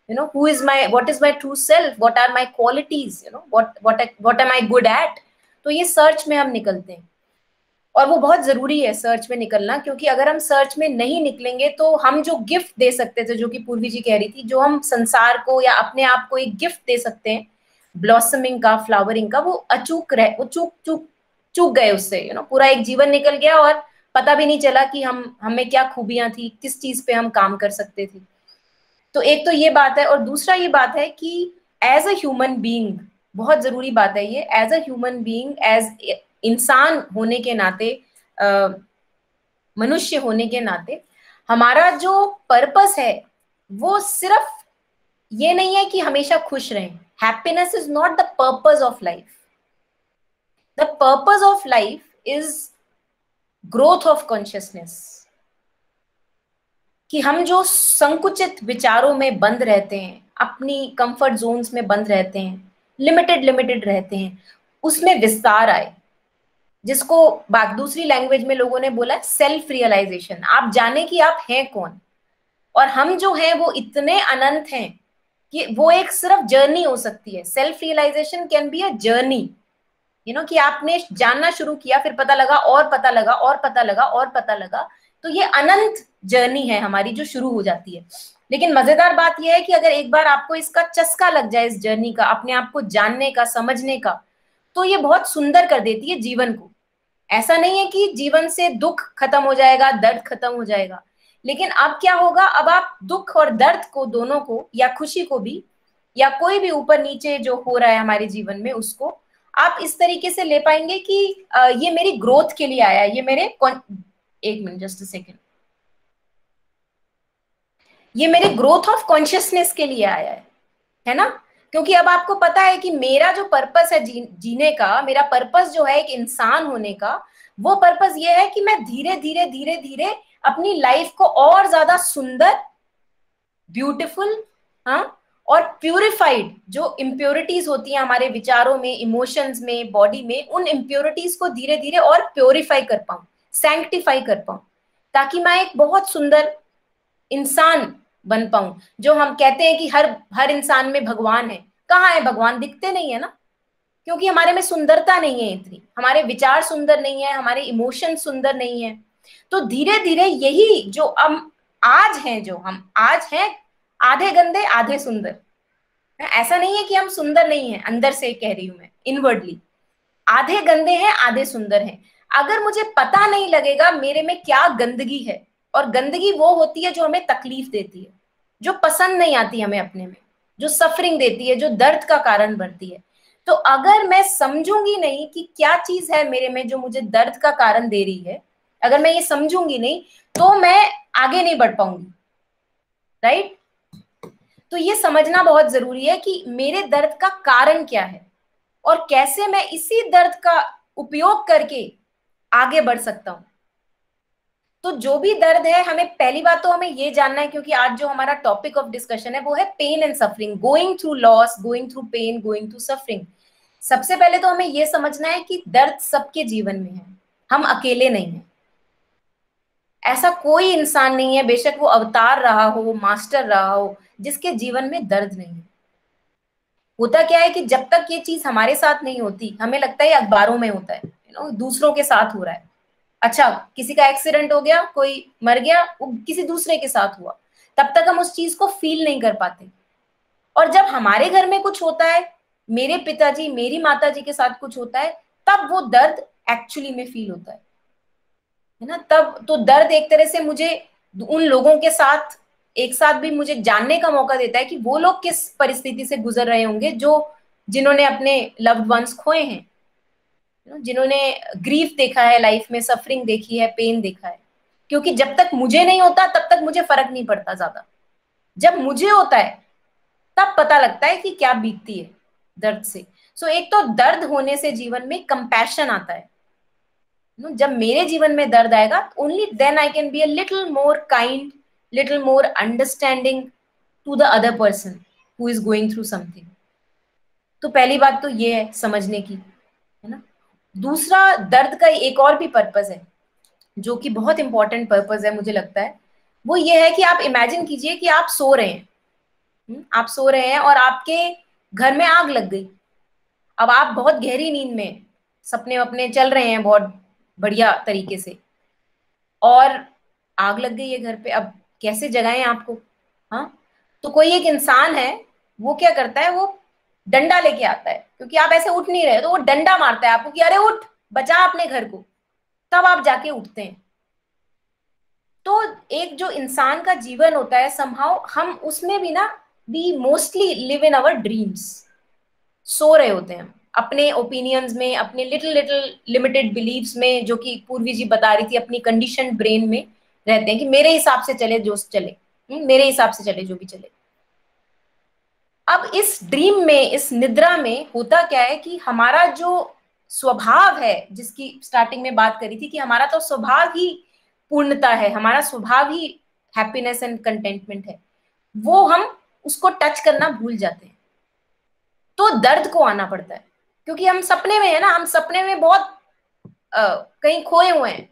who is my, what is my true self, what are my qualities, what am I good at। तो ये सर्च में हम निकलते हैं, और वो बहुत जरूरी है सर्च में निकलना, क्योंकि अगर हम सर्च में नहीं निकलेंगे तो हम जो गिफ्ट दे सकते थे, जो कि पूर्वी जी कह रही थी, जो हम संसार को या अपने आप को एक गिफ्ट दे सकते हैं ब्लॉसमिंग का, फ्लावरिंग का, वो अचूक रहे, वो चूक चूक चूक गए उससे। पूरा एक जीवन निकल गया और पता भी नहीं चला कि हमें क्या खूबियां थी, किस चीज पे हम काम कर सकते थे। तो एक तो ये बात है, और दूसरा ये बात है कि एज अ ह्यूमन बीइंग, बहुत जरूरी बात है ये, as a human being, as इंसान होने के नाते, मनुष्य होने के नाते, हमारा जो पर्पस है वो सिर्फ ये नहीं है कि हमेशा खुश रहें। Happiness is not the purpose of life. The purpose of life is growth of consciousness. कि हम जो संकुचित विचारों में बंद रहते हैं, अपनी कंफर्ट जोन्स में बंद रहते हैं, लिमिटेड रहते हैं, उसमें विस्तार आए, जिसको दूसरी लैंग्वेज में लोगों ने बोला सेल्फ रियलाइजेशन। आप जाने कि आप हैं कौन, और हम जो हैं वो इतने अनंत हैं कि वो एक सिर्फ जर्नी हो सकती है। Self realization can be a journey, कि आपने जानना शुरू किया, फिर पता लगा, और पता लगा, और पता लगा, और पता लगा। तो ये अनंत जर्नी है हमारी जो शुरू हो जाती है। लेकिन मजेदार बात यह है कि अगर एक बार आपको इसका चस्का लग जाए, इस जर्नी का, अपने आप को जानने का, समझने का, तो ये बहुत सुंदर कर देती है जीवन को। ऐसा नहीं है कि जीवन से दुख खत्म हो जाएगा, दर्द खत्म हो जाएगा, लेकिन अब क्या होगा, अब आप दुख और दर्द को, दोनों को, या खुशी को भी, या कोई भी ऊपर नीचे जो हो रहा है हमारे जीवन में, उसको आप इस तरीके से ले पाएंगे कि ये मेरी ग्रोथ के लिए आया है, ये मेरे एक मिनट, जस्ट अ सेकेंड, ये मेरे ग्रोथ ऑफ कॉन्शियसनेस के लिए आया है ना। क्योंकि अब आपको पता है कि मेरा जो पर्पस है जीने का, मेरा पर्पस जो है एक इंसान होने का, वो पर्पस ये है कि मैं धीरे धीरे अपनी लाइफ को और ज्यादा सुंदर, ब्यूटीफुल, हाँ, और प्यूरिफाइड, जो इम्प्योरिटीज होती हैं हमारे विचारों में, इमोशंस में, बॉडी में, उन इम्प्योरिटीज को धीरे धीरे और प्योरीफाई कर पाऊं, सैंक्टिफाई कर पाऊं, ताकि मैं एक बहुत सुंदर इंसान बन पाऊं। जो हम कहते हैं कि हर इंसान में भगवान है, कहाँ है भगवान? दिखते नहीं है ना, क्योंकि हमारे में सुंदरता नहीं है इतनी, हमारे विचार सुंदर नहीं है, हमारे इमोशन सुंदर नहीं है। तो धीरे धीरे यही जो हम आज हैं, जो हम आज हैं, आधे गंदे आधे सुंदर। ऐसा नहीं है कि हम सुंदर नहीं है, अंदर से कह रही हूं मैं, इनवर्डली आधे गंदे हैं आधे सुंदर हैं। अगर मुझे पता नहीं लगेगा मेरे में क्या गंदगी है, और गंदगी वो होती है जो हमें तकलीफ देती है, जो पसंद नहीं आती हमें अपने में, जो सफरिंग देती है, जो दर्द का कारण बनती है। तो अगर मैं समझूंगी नहीं कि क्या चीज है मेरे में जो मुझे दर्द का कारण दे रही है, अगर मैं ये समझूंगी नहीं, तो मैं आगे नहीं बढ़ पाऊंगी, राइट? तो ये समझना बहुत जरूरी है कि मेरे दर्द का कारण क्या है और कैसे मैं इसी दर्द का उपयोग करके आगे बढ़ सकता हूं। तो जो भी दर्द है, हमें पहली बात तो हमें ये जानना है, क्योंकि आज जो हमारा टॉपिक ऑफ डिस्कशन है वो है pain and suffering, going through loss, going through pain, going through suffering. सबसे पहले तो हमें ये समझना है कि दर्द सबके जीवन में है, हम अकेले नहीं हैं। ऐसा कोई इंसान नहीं है, बेशक वो अवतार रहा हो, वो मास्टर रहा हो, जिसके जीवन में दर्द नहीं है। होता क्या है कि जब तक ये चीज हमारे साथ नहीं होती, हमें लगता है अखबारों में होता है, दूसरों के साथ हो रहा है। अच्छा, किसी का एक्सीडेंट हो गया, कोई मर गया, वो किसी दूसरे के साथ हुआ, तब तक हम उस चीज को फील नहीं कर पाते। और जब हमारे घर में कुछ होता है, मेरे पिताजी मेरी माताजी के साथ कुछ होता है, तब वो दर्द एक्चुअली में फील होता है ना। तब तो दर्द एक तरह से मुझे उन लोगों के साथ एक साथ भी मुझे जानने का मौका देता है कि वो लोग किस परिस्थिति से गुजर रहे होंगे, जो जिन्होंने अपने लव्ड वंस खोए हैं, जिन्होंने ग्रीफ देखा है लाइफ में, सफरिंग देखी है, पेन देखा है। क्योंकि जब तक मुझे नहीं होता तब तक मुझे फर्क नहीं पड़ता ज्यादा, जब मुझे होता है तब पता लगता है कि क्या बीतती है दर्द से। सो एक तो दर्द होने से जीवन में कंपैशन आता है। जब मेरे जीवन में दर्द आएगा, only then I can be a little more kind, little more understanding to the other person who is going through something. तो पहली बात तो ये है समझने की, है ना। दूसरा, दर्द का एक और भी पर्पस है जो कि बहुत इंपॉर्टेंट पर्पस है मुझे लगता है, वो ये है कि आप इमेजिन कीजिए कि आप सो रहे हैं, आप सो रहे हैं और आपके घर में आग लग गई। अब आप बहुत गहरी नींद में, सपने अपने चल रहे हैं बहुत बढ़िया तरीके से, और आग लग गई है घर पे। अब कैसे जगाएं आपको? हाँ, तो कोई एक इंसान है, वो क्या करता है, वो डंडा लेके आता है, क्योंकि आप ऐसे उठ नहीं रहे, तो वो डंडा मारता है आपको कि अरे उठ, बचा अपने घर को। तब आप जाके उठते हैं। तो एक जो इंसान का जीवन होता है, समहाउ हम उसमें भी ना, we mostly live in our dreams. सो रहे होते हैं अपने ओपिनियंस में, अपने लिटिल लिटिल लिमिटेड बिलीव्स में, जो कि पूर्वी जी बता रही थी, अपनी कंडीशन ब्रेन में रहते हैं कि मेरे हिसाब से चले जो चले, मेरे हिसाब से चले जो भी चले। अब इस ड्रीम में, इस निद्रा में होता क्या है कि हमारा जो स्वभाव है, जिसकी स्टार्टिंग में बात करी थी कि हमारा तो स्वभाव ही पूर्णता है, हमारा स्वभाव ही हैप्पीनेस एंड कंटेंटमेंट है, वो हम उसको टच करना भूल जाते हैं। तो दर्द को आना पड़ता है, क्योंकि हम सपने में है ना, हम सपने में बहुत कहीं खोए हुए हैं,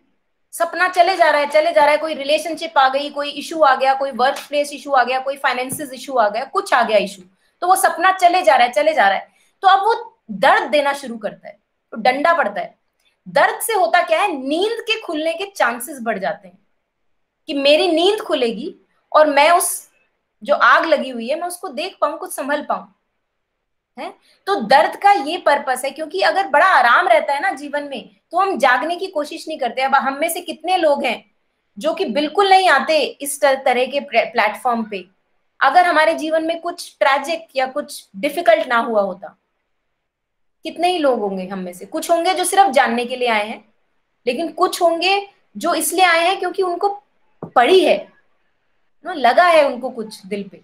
सपना चले जा रहा है, चले जा रहा है, कोई रिलेशनशिप आ गई, कोई इशू आ गया, कोई वर्क प्लेस इशू आ गया, कोई फाइनेंसिस इशू आ गया, कुछ आ गया इशू, तो वो सपना चले जा रहा है, चले जा रहा है। तो अब वो दर्द देना शुरू करता है, तो डंडा पड़ता है। दर्द से होता क्या है, नींद के खुलने के चांसेस बढ़ जाते हैं कि मेरी नींद खुलेगी और मैं उस जो आग लगी हुई है, मैं उसको देख पाऊं, कुछ संभल पाऊं, है। तो दर्द का ये पर्पस है, क्योंकि अगर बड़ा आराम रहता है ना जीवन में, तो हम जागने की कोशिश नहीं करते। अब हम में से कितने लोग हैं जो कि बिल्कुल नहीं आते इस तरह के प्लेटफॉर्म पे, अगर हमारे जीवन में कुछ ट्रैजिक या कुछ डिफिकल्ट ना हुआ होता। कितने ही लोग होंगे हम में से, कुछ होंगे जो सिर्फ जानने के लिए आए हैं, लेकिन कुछ होंगे जो इसलिए आए हैं क्योंकि उनको पड़ी है, लगा है उनको कुछ दिल पे।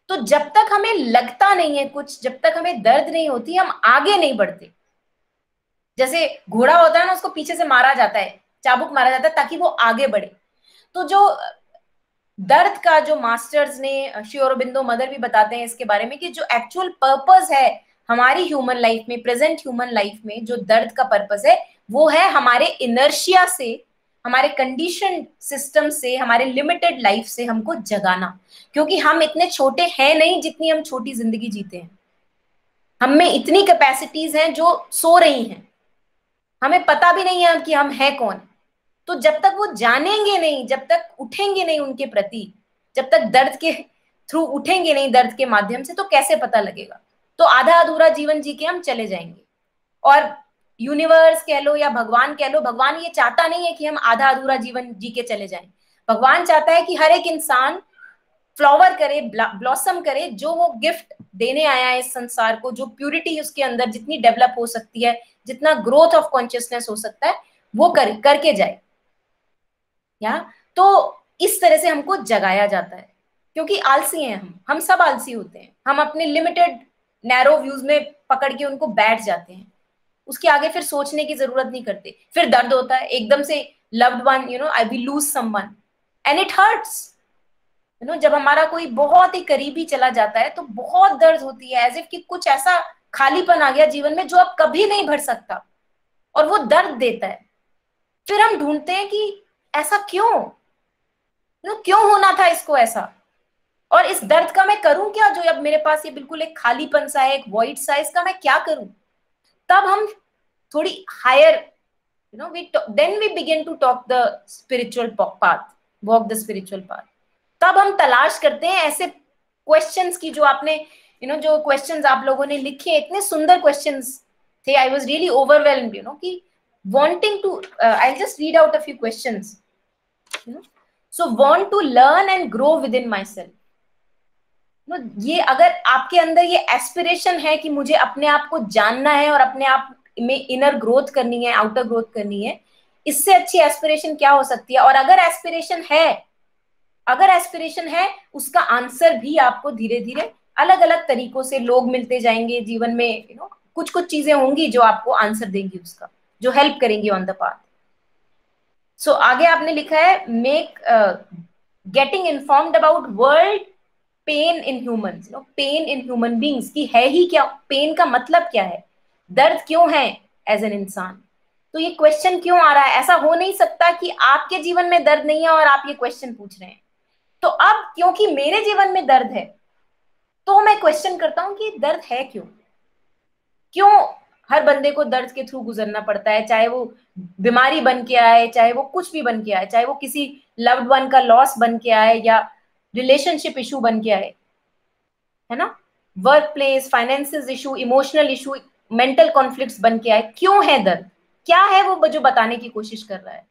तो जब तक हमें लगता नहीं है कुछ, जब तक हमें दर्द नहीं होती, हम आगे नहीं बढ़ते। जैसे घोड़ा होता है ना, उसको पीछे से मारा जाता है, चाबुक मारा जाता है ताकि वो आगे बढ़े। तो जो दर्द का जो मास्टर्स ने, श्री अरबिंदो मदर भी बताते हैं इसके बारे में, कि जो एक्चुअल पर्पस है हमारी ह्यूमन लाइफ में, प्रेजेंट ह्यूमन लाइफ में, जो दर्द का पर्पस है, वो है हमारे इनर्शिया से, हमारे कंडीशन सिस्टम से, हमारे लिमिटेड लाइफ से हमको जगाना। क्योंकि हम इतने छोटे हैं नहीं जितनी हम छोटी जिंदगी जीते हैं। हम में इतनी कैपेसिटीज हैं जो सो रही हैं, हमें पता भी नहीं है कि हम हैं कौन। तो जब तक वो जानेंगे नहीं, जब तक उठेंगे नहीं उनके प्रति, जब तक दर्द के थ्रू उठेंगे नहीं, दर्द के माध्यम से, तो कैसे पता लगेगा। तो आधा अधूरा जीवन जी के हम चले जाएंगे। और यूनिवर्स कह लो या भगवान कह लो, भगवान ये चाहता नहीं है कि हम आधा अधूरा जीवन जी के चले जाएं। भगवान चाहता है कि हर एक इंसान फ्लावर करे, ब्लॉसम करे, जो वो गिफ्ट देने आया है इस संसार को, जो प्यूरिटी उसके अंदर जितनी डेवलप हो सकती है, जितना ग्रोथ ऑफ कॉन्शियसनेस हो सकता है, वो करके जाए। या तो इस तरह से हमको जगाया जाता है, क्योंकि आलसी हैं हम सब आलसी होते हैं। हम अपने लिमिटेड नैरो व्यूज में पकड़ के उनको बैठ जाते हैं, उसके आगे फिर सोचने की जरूरत नहीं करते। फिर दर्द होता है एकदम से, loved one, I will lose someone and it hurts. जब हमारा कोई बहुत ही करीबी चला जाता है तो बहुत दर्द होती है, एज इफ कि कुछ ऐसा खालीपन आ गया जीवन में जो अब कभी नहीं भर सकता, और वो दर्द देता है। फिर हम ढूंढते हैं कि ऐसा क्यों, क्यों होना था इसको ऐसा, और इस दर्द का मैं करूं क्या, जो अब मेरे पास ये बिल्कुल एक खालीपन सा है, एक वॉइड सा, इसका मैं क्या करूं। तब हम थोड़ी higher, then we begin to talk the spiritual path, walk the spiritual path. तब हम तलाश करते हैं ऐसे क्वेश्चंस की, जो आपने जो क्वेश्चंस आप लोगों ने लिखे, इतने सुंदर क्वेश्चंस थे। आई वाज रियली ओवरवेल्म्ड, कि wanting to I'll just read out a few questions. So want to learn and grow within myself. ये अगर आपके अंदर ये एस्पिरेशन है कि मुझे अपने आप को जानना है और अपने आप में इनर ग्रोथ करनी है, आउटर ग्रोथ करनी है, इससे अच्छी एस्पिरेशन क्या हो सकती है। और अगर एस्पिरेशन है उसका आंसर भी आपको धीरे धीरे अलग अलग तरीकों से लोग मिलते जाएंगे जीवन में। कुछ कुछ चीजें होंगी जो आपको आंसर देंगी उसका, जो हेल्प करेंगी ऑन द पाथ। सो आगे आपने लिखा है, make getting informed about world pain in humans, pain in human beings, की है ही क्या, पेन का मतलब क्या है, दर्द क्यों है एज एन इंसान। तो ये क्वेश्चन क्यों आ रहा है, ऐसा हो नहीं सकता कि आपके जीवन में दर्द नहीं है और आप ये क्वेश्चन पूछ रहे हैं। तो अब क्योंकि मेरे जीवन में दर्द है, तो मैं क्वेश्चन करता हूं कि दर्द है क्यों हर बंदे को दर्द के थ्रू गुजरना पड़ता है, चाहे वो बीमारी बन के आए, चाहे वो कुछ भी बन के आए, चाहे वो किसी लव्ड वन का लॉस बन के आए या रिलेशनशिप इशू बन के आए, है ना, work place, finances issue, emotional issue, mental conflicts बन के आए। क्यों है दर्द, क्या है वो जो बताने की कोशिश कर रहा है।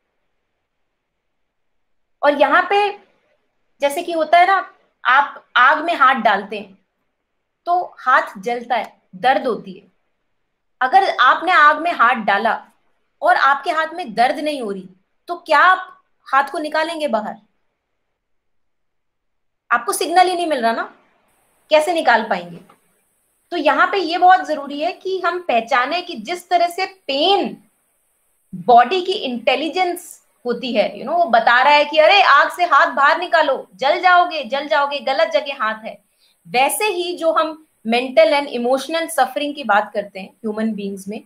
और यहाँ पे जैसे कि होता है ना, आप आग में हाथ डालते हैं तो हाथ जलता है, दर्द होती है। अगर आपने आग में हाथ डाला और आपके हाथ में दर्द नहीं हो रही, तो क्या आप हाथ को निकालेंगे बाहर? आपको सिग्नल ही नहीं मिल रहा ना, कैसे निकाल पाएंगे। तो यहाँ पे ये बहुत जरूरी है कि हम पहचाने कि जिस तरह से पेन बॉडी की इंटेलिजेंस होती है, वो बता रहा है कि अरे आग से हाथ बाहर निकालो, जल जाओगे, गलत जगह हाथ है। वैसे ही जो हम मेंटल एंड इमोशनल सफरिंग की बात करते हैं ह्यूमन बीइंग्स में,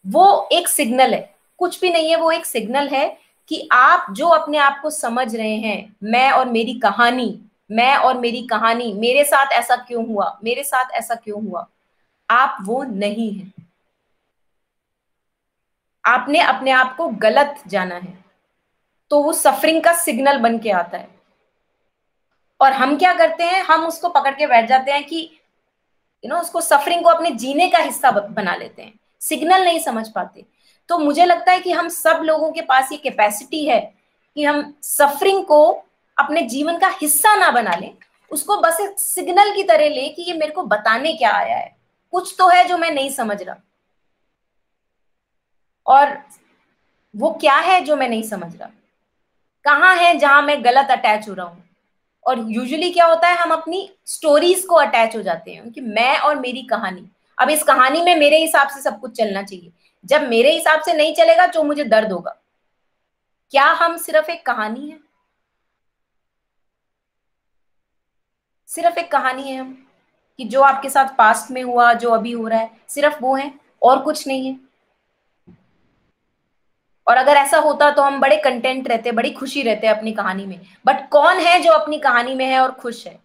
वो एक सिग्नल है, कुछ भी नहीं है, वो एक सिग्नल है कि आप जो अपने आप को समझ रहे हैं, मैं और मेरी कहानी, मेरे साथ ऐसा क्यों हुआ, आप वो नहीं है। आपने अपने आप को गलत जाना है, तो वो सफरिंग का सिग्नल बन के आता है। और हम क्या करते हैं, हम उसको पकड़ के बैठ जाते हैं कि उसको, सफरिंग को अपने जीने का हिस्सा बना लेते हैं, सिग्नल नहीं समझ पाते। तो मुझे लगता है कि हम सब लोगों के पास ये कैपेसिटी है कि हम सफरिंग को अपने जीवन का हिस्सा ना बना लें, उसको बस एक सिग्नल की तरह ले कि ये मेरे को बताने क्या आया है, कुछ तो है जो मैं नहीं समझ रहा, और वो क्या है जो मैं नहीं समझ रहा, कहाँ है जहां मैं गलत अटैच हो रहा हूं। और यूजुअली क्या होता है, हम अपनी स्टोरीज को अटैच हो जाते हैं कि मैं और मेरी कहानी, अब इस कहानी में मेरे हिसाब से सब कुछ चलना चाहिए। जब मेरे हिसाब से नहीं चलेगा तो मुझे दर्द होगा। क्या हम सिर्फ एक कहानी है, सिर्फ एक कहानी है हम, कि जो आपके साथ पास्ट में हुआ, जो अभी हो रहा है, सिर्फ वो है और कुछ नहीं है। और अगर ऐसा होता तो हम बड़े कंटेंट रहते, बड़ी खुशी रहते अपनी कहानी में। बट कौन है जो अपनी कहानी में है और खुश है?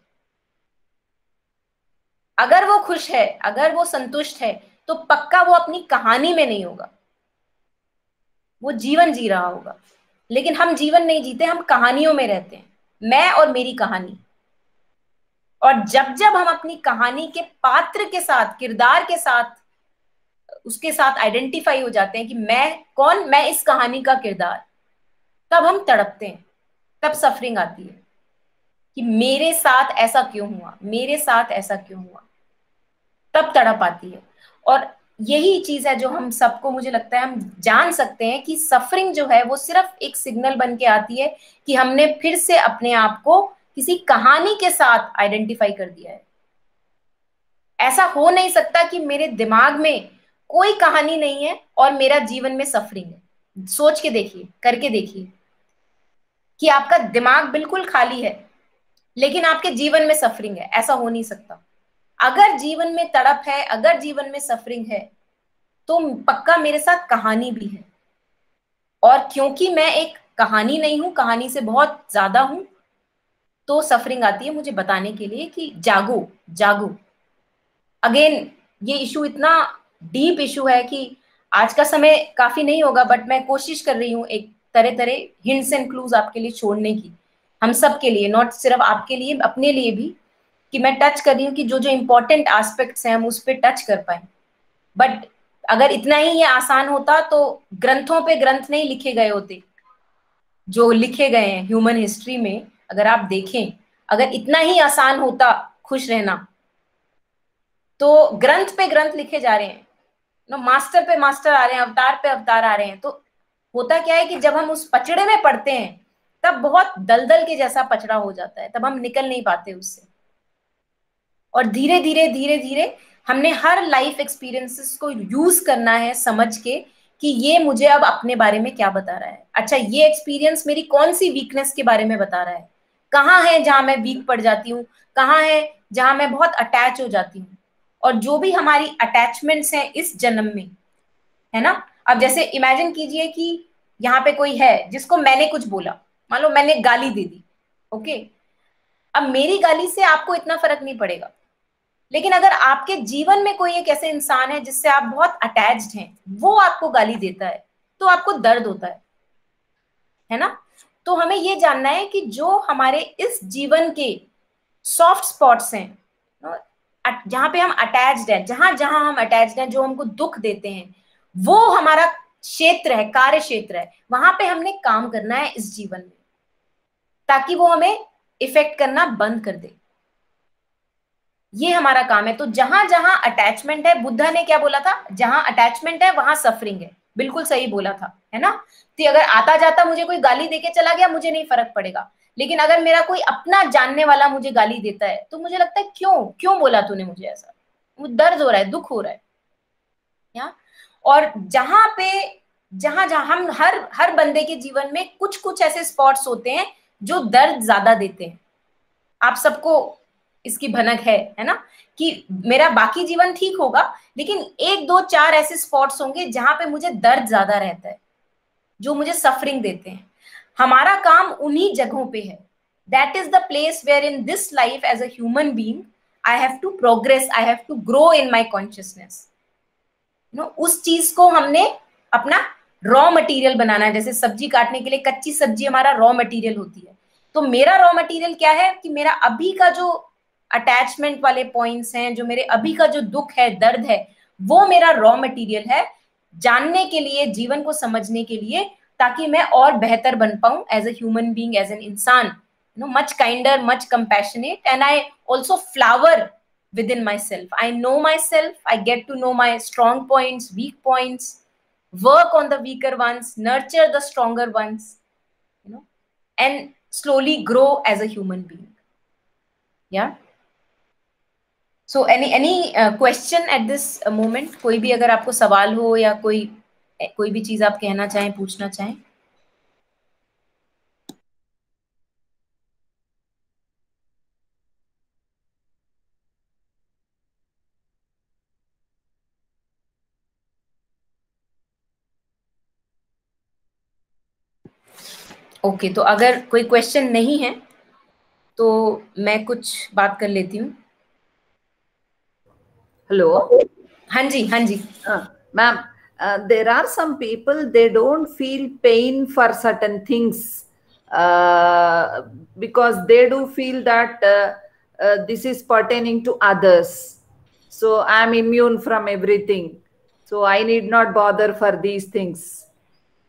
अगर वो खुश है, अगर वो संतुष्ट है, तो पक्का वो अपनी कहानी में नहीं होगा, वो जीवन जी रहा होगा। लेकिन हम जीवन नहीं जीते, हम कहानियों में रहते हैं, मैं और मेरी कहानी। और जब जब हम अपनी कहानी के पात्र के साथ, किरदार के साथ, उसके साथ आइडेंटिफाई हो जाते हैं कि मैं कौन, मैं इस कहानी का किरदार, तब हम तड़पते हैं, तब सफरिंग आती है कि मेरे साथ ऐसा क्यों हुआ, मेरे साथ ऐसा क्यों हुआ, तब तड़प आती है। और यही चीज है जो हम सबको, मुझे लगता है, हम जान सकते हैं कि सफरिंग जो है वो सिर्फ एक सिग्नल बन के आती है कि हमने फिर से अपने आप को किसी कहानी के साथ आइडेंटिफाई कर दिया है। ऐसा हो नहीं सकता कि मेरे दिमाग में कोई कहानी नहीं है और मेरा जीवन में सफरिंग है। सोच के देखिए, करके देखिए कि आपका दिमाग बिल्कुल खाली है लेकिन आपके जीवन में सफरिंग है। ऐसा हो नहीं सकता। अगर जीवन में तड़प है, अगर जीवन में सफरिंग है, तो पक्का मेरे साथ कहानी भी है। और क्योंकि मैं एक कहानी नहीं हूं, कहानी से बहुत ज्यादा हूं, तो सफरिंग आती है मुझे बताने के लिए कि जागो, जागो। अगेन, ये इशू इतना डीप इशू है कि आज का समय काफी नहीं होगा, बट मैं कोशिश कर रही हूँ एक तरह तरह हिंट्स एंड क्लूज आपके लिए छोड़ने की, हम सब के लिए, नॉट सिर्फ आपके लिए, अपने लिए भी, कि मैं टच कर रही हूँ कि जो जो इम्पोर्टेंट एस्पेक्ट्स हैं हम उस पर टच कर पाए। बट अगर इतना ही ये आसान होता तो ग्रंथों पे ग्रंथ नहीं लिखे गए होते जो लिखे गए हैं ह्यूमन हिस्ट्री में। अगर आप देखें, अगर इतना ही आसान होता खुश रहना, तो ग्रंथ पे ग्रंथ लिखे जा रहे हैं, मास्टर पे मास्टर आ रहे हैं, अवतार पे अवतार आ रहे हैं। तो होता क्या है कि जब हम उस पचड़े में पड़ते हैं तब बहुत दलदल के जैसा पचड़ा हो जाता है, तब हम निकल नहीं पाते उससे। और धीरे धीरे धीरे धीरे हमने हर लाइफ एक्सपीरियंसेस को यूज करना है समझ के कि ये मुझे अब अपने बारे में क्या बता रहा है। अच्छा, ये एक्सपीरियंस मेरी कौन सी वीकनेस के बारे में बता रहा है, कहाँ है जहां मैं वीक पड़ जाती हूँ, कहाँ है जहां मैं बहुत अटैच हो जाती हूँ। और जो भी हमारी अटैचमेंट्स हैं इस जन्म में, है ना। अब जैसे इमेजिन कीजिए कि यहाँ पे कोई है जिसको मैंने कुछ बोला, मान लो मैंने गाली दे दी, ओके। अब मेरी गाली से आपको इतना फर्क नहीं पड़ेगा, लेकिन अगर आपके जीवन में कोई एक ऐसे इंसान है जिससे आप बहुत अटैच्ड हैं, वो आपको गाली देता है, तो आपको दर्द होता है ना। तो हमें ये जानना है कि जो हमारे इस जीवन के सॉफ्ट स्पॉट्स हैं, जहां पे हम अटैच्ड हैं, जहां जहां हम अटैच्ड हैं, जो हमको दुख देते हैं, वो हमारा क्षेत्र है, कार्य क्षेत्र है। वहां पे हमने काम करना है इस जीवन में, ताकि वो हमें इफेक्ट करना बंद कर दे। ये हमारा काम है। तो जहां जहां अटैचमेंट है, बुद्धा ने क्या बोला था, जहां अटैचमेंट है वहां सफरिंग है। बिल्कुल सही बोला था, है ना। तो अगर आता जाता मुझे कोई गाली देके चला गया, मुझे नहीं फर्क पड़ेगा। लेकिन अगर मेरा कोई अपना जानने वाला मुझे गाली देता है, तो मुझे लगता है क्यों क्यों बोला तूने मुझे ऐसा, मुझे दर्द हो रहा है, दुख हो रहा है। या और जहां पे, जहां जहां हम, हर हर बंदे के जीवन में कुछ कुछ ऐसे स्पॉट्स होते हैं जो दर्द ज्यादा देते हैं। आप सबको इसकी भनक है ना, कि मेरा बाकी जीवन ठीक होगा, लेकिन एक दो चार ऐसे स्पॉट्स होंगे जहां पे मुझे दर्द ज्यादा रहता है, जो मुझे सफरिंग देते हैं। हमारा काम उन्हीं जगहों पे है। That is the place where in this life as a human being I have to progress, I have to grow in my consciousness. उस चीज को हमने अपना रॉ मटेरियल बनाना है। जैसे सब्जी काटने के लिए कच्ची सब्जी हमारा रॉ मटेरियल होती है, तो मेरा रॉ मटेरियल क्या है कि मेरा अभी का जो अटैचमेंट वाले पॉइंट्स हैं, जो मेरे अभी का जो दुख है, दर्द है, वो मेरा रॉ मटेरियल है जानने के लिए, जीवन को समझने के लिए, ताकि मैं और बेहतर बन पाऊं as a human being, as an इंसान, much kinder, much compassionate, and I also flower within myself. I know myself, I get to know my strong points, weak points, work on the weaker ones, nurture the stronger ones, and slowly grow as a human being. Yeah. So any question at this moment? कोई भी अगर आपको सवाल हो या कोई भी चीज आप कहना चाहें, पूछना चाहें। ओके, तो अगर कोई क्वेश्चन नहीं है तो मैं कुछ बात कर लेती हूँ। Hello. Hanji, Hanji. Ma'am, there are some people, they don't feel pain for certain things because they do feel that this is pertaining to others. So I'm immune from everything. So I need not bother for these things.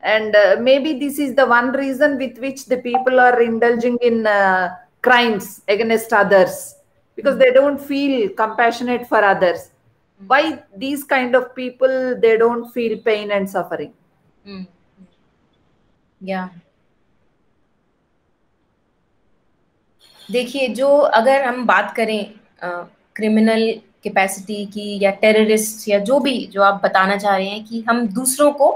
And maybe this is the one reason with which the people are indulging in crimes against others, because they don't feel compassionate for others. Why these kind of people, they don't feel pain and suffering? Yeah. देखिए, जो अगर हम बात करें criminal capacity की या terrorist या जो भी जो आप बताना चाह रहे हैं कि हम दूसरों को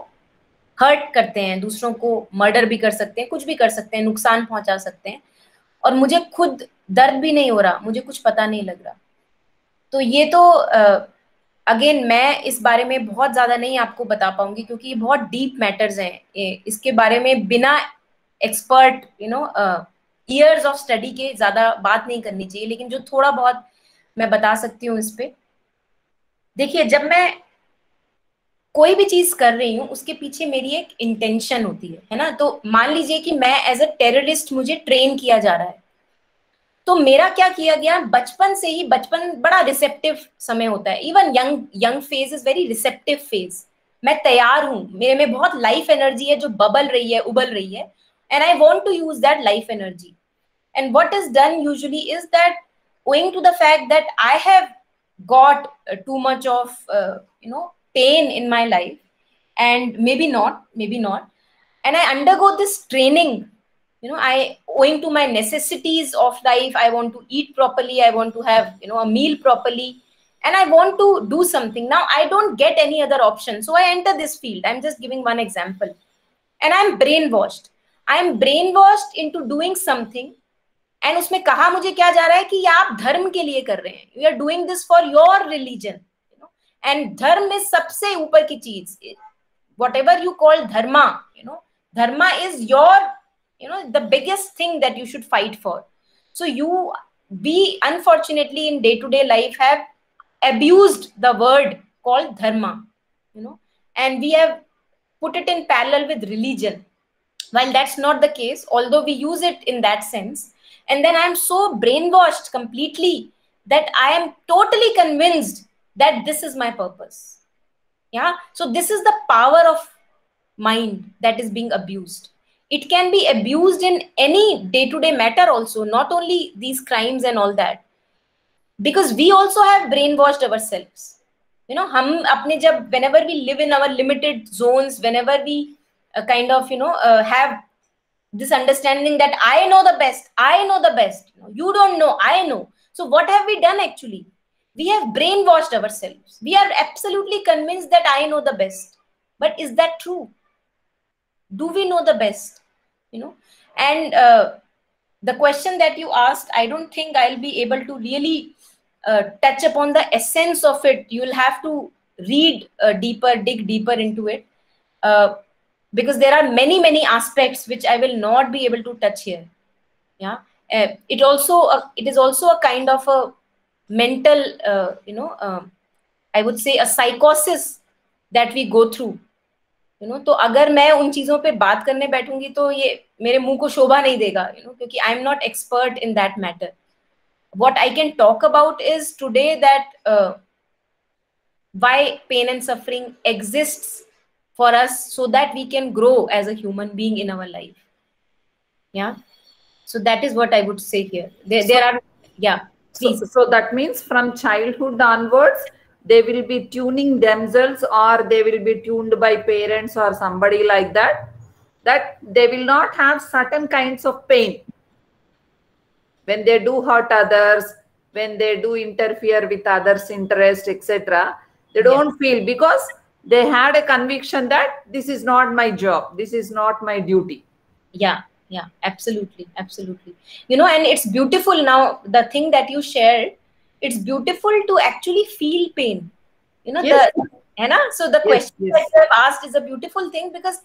हर्ट करते हैं, दूसरों को मर्डर भी कर सकते हैं, कुछ भी कर सकते हैं, नुकसान पहुंचा सकते हैं, और मुझे खुद दर्द भी नहीं हो रहा, मुझे कुछ पता नहीं लग रहा, तो ये तो अगेन मैं इस बारे में बहुत ज्यादा नहीं आपको बता पाऊंगी क्योंकि ये बहुत डीप मैटर्स हैं। इसके बारे में बिना एक्सपर्ट ईयर्स ऑफ स्टडी के ज्यादा बात नहीं करनी चाहिए, लेकिन जो थोड़ा बहुत मैं बता सकती हूँ इस पे। देखिए, जब मैं कोई भी चीज कर रही हूँ उसके पीछे मेरी एक इंटेंशन होती है ना। तो मान लीजिए कि मैं एज अ टेररिस्ट मुझे ट्रेन किया जा रहा है, तो मेरा क्या किया गया, बचपन से ही, बचपन बड़ा रिसेप्टिव समय होता है, even young phase is very receptive phase. मैं तैयार हूँ, मेरे में बहुत लाइफ एनर्जी है जो बबल रही है, उबल रही है, and I want to use that life energy. And what is done usually is that owing to the fact that I have got too much of pain in my life, and maybe not, and I undergo this training, I, owing to my necessities of life, I want to eat properly, I want to have a meal properly, and I want to do something. Now I don't get any other option, so I enter this field. I'm just giving one example, and I'm brainwashed into doing something, and उसमें कहा मुझे क्या जा रहा है कि आप धर्म के लिए कर रहे हैं, you are doing this for your religion, एंड धर्म में सबसे ऊपर की चीज, whatever you call dharma, dharma is your the biggest thing that you should fight for. So you we unfortunately in day-to-day life have abused the word called dharma, and we have put it in parallel with religion, while that's not the case, although we use it in that sense. And then I am so brainwashed completely that I am totally convinced that this is my purpose. Yeah. So this is the power of mind that is being abused. It can be abused in any day-to-day matter also, not only these crimes and all that, because we also have brainwashed ourselves. हम अपने जब, whenever we live in our limited zones, whenever we kind of have this understanding that I know the best, you don't know, I know. So what have we done actually? We have brainwashed ourselves. We are absolutely convinced that I know the best. But is that true? Do we know the best? And the question that you asked, I don't think I'll be able to really touch upon the essence of it. You'll have to read deeper, dig deeper into it, because there are many aspects which I will not be able to touch here. Yeah. It is also a kind of a mental, I would say a psychosis that we go through. तो अगर मैं उन चीजों पे बात करने बैठूंगी तो ये मेरे मुंह को शोभा नहीं देगा, क्योंकि आई am not expert in that matter. What I can talk about is today that why pain and suffering exists for us, so that we can grow as a human being in our life. Yeah. So that is what I would say here. There are, yeah. So that means from childhood onwards, they will be tuning themselves, or they will be tuned by parents or somebody like that, that they will not have certain kinds of pain when they do hurt others, when they do interfere with others' interest, etc. They don't feel, because they had a conviction that this is not my job, this is not my duty. Yeah, absolutely. And it's beautiful now, the thing that you shared, it's beautiful to actually feel pain. Yes. So the question that you have asked is a beautiful thing, because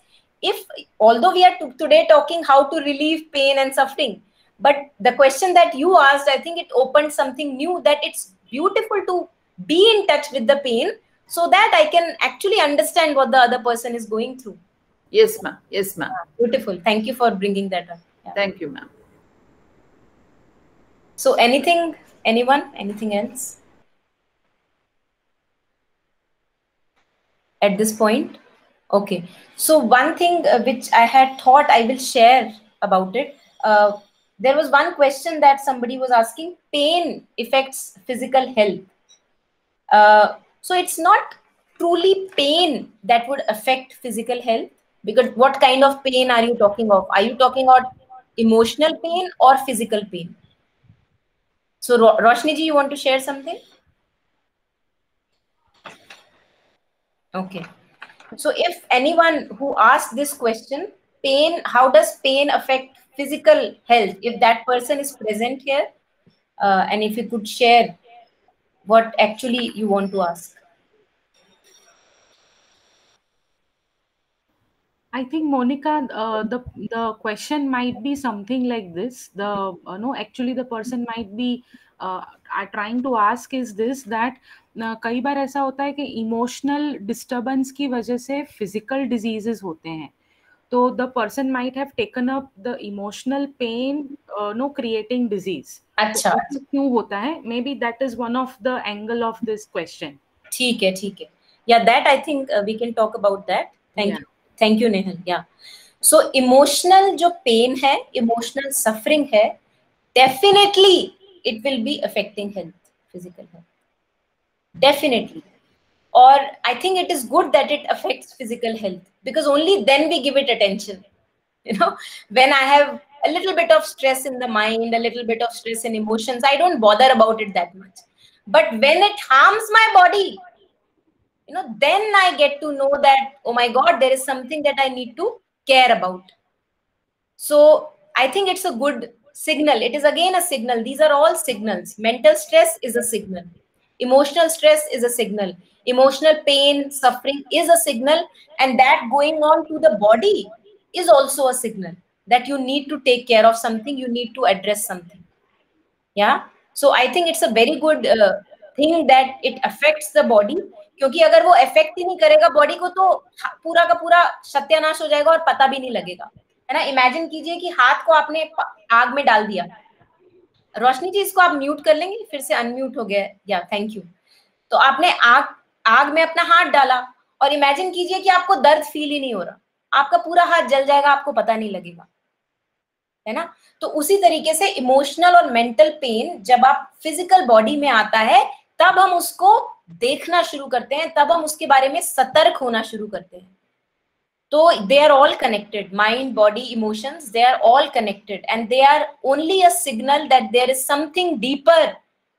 although we are today talking how to relieve pain and suffering, but the question that you asked, I think it opened something new, that it's beautiful to be in touch with the pain so that I can actually understand what the other person is going through. Yes, ma'am. Yes, ma'am. Beautiful. Thank you for bringing that up. Yeah. Thank you, ma'am. So anything, anyone, anything else at this point? Okay. So one thing which I had thought I will share about it. There was one question that somebody was asking, pain affects physical health. So it's not truly pain that would affect physical health, because what kind of pain are you talking of? Are you talking about emotional pain or physical pain? So Roshni ji, you want to share something? Okay. So if anyone who asked this question, pain, how does pain affect physical health? If that person is present here, and if you could share what actually you want to ask. I think, Monica, the question might be something like this. No, actually the person might be trying to ask is this, that कई बार ऐसा होता है कि emotional disturbance की वजह से physical diseases होते हैं, तो the person might have taken up the emotional pain know creating disease. अच्छा, तो क्यों होता है? May be that is one of the angle of this question. ठीक है, ठीक है. Yeah, that I think we can talk about that. Thank you, Nehal. Yeah. So emotional जो pain है, emotional suffering है, definitely it will be affecting health, physical health. Definitely. Or I think it is good that it affects physical health, because only then we give it attention. You know, when I have a little bit of stress in the mind, a little bit of stress in emotions, I don't bother about it that much. But when it harms my body, you know, then I get to know that, oh my God, there is something that I need to care about. So I think it's a good signal. It is again a signal. These are all signals. Mental stress is a signal. Emotional stress is a signal. Emotional pain, suffering is a signal. And that going on to the body is also a signal that you need to take care of something, you need to address something. Yeah. So I think it's a very good thing that it affects the body. क्योंकि अगर वो affect ही नहीं करेगा body को, तो पूरा का पूरा सत्यानाश हो जाएगा और पता भी नहीं लगेगा, है ना. इमेजिन कीजिए कि हाथ को आपने आग में डाल दिया. रोशनी जी, इसको आप म्यूट कर लेंगे? फिर से अनम्यूट हो गया. या, थैंक यू. तो आपने आग में अपना हाथ डाला और इमेजिन कीजिए कि आपको दर्द फील ही नहीं हो रहा, आपका पूरा हाथ जल जाएगा, आपको पता नहीं लगेगा, है ना. तो उसी तरीके से इमोशनल और मेंटल पेन जब आप फिजिकल बॉडी में आता है, तब हम उसको देखना शुरू करते हैं, तब हम उसके बारे में सतर्क होना शुरू करते हैं. तो they are all connected. Mind, body, emotions, they are all connected, and they are only a signal that there is something deeper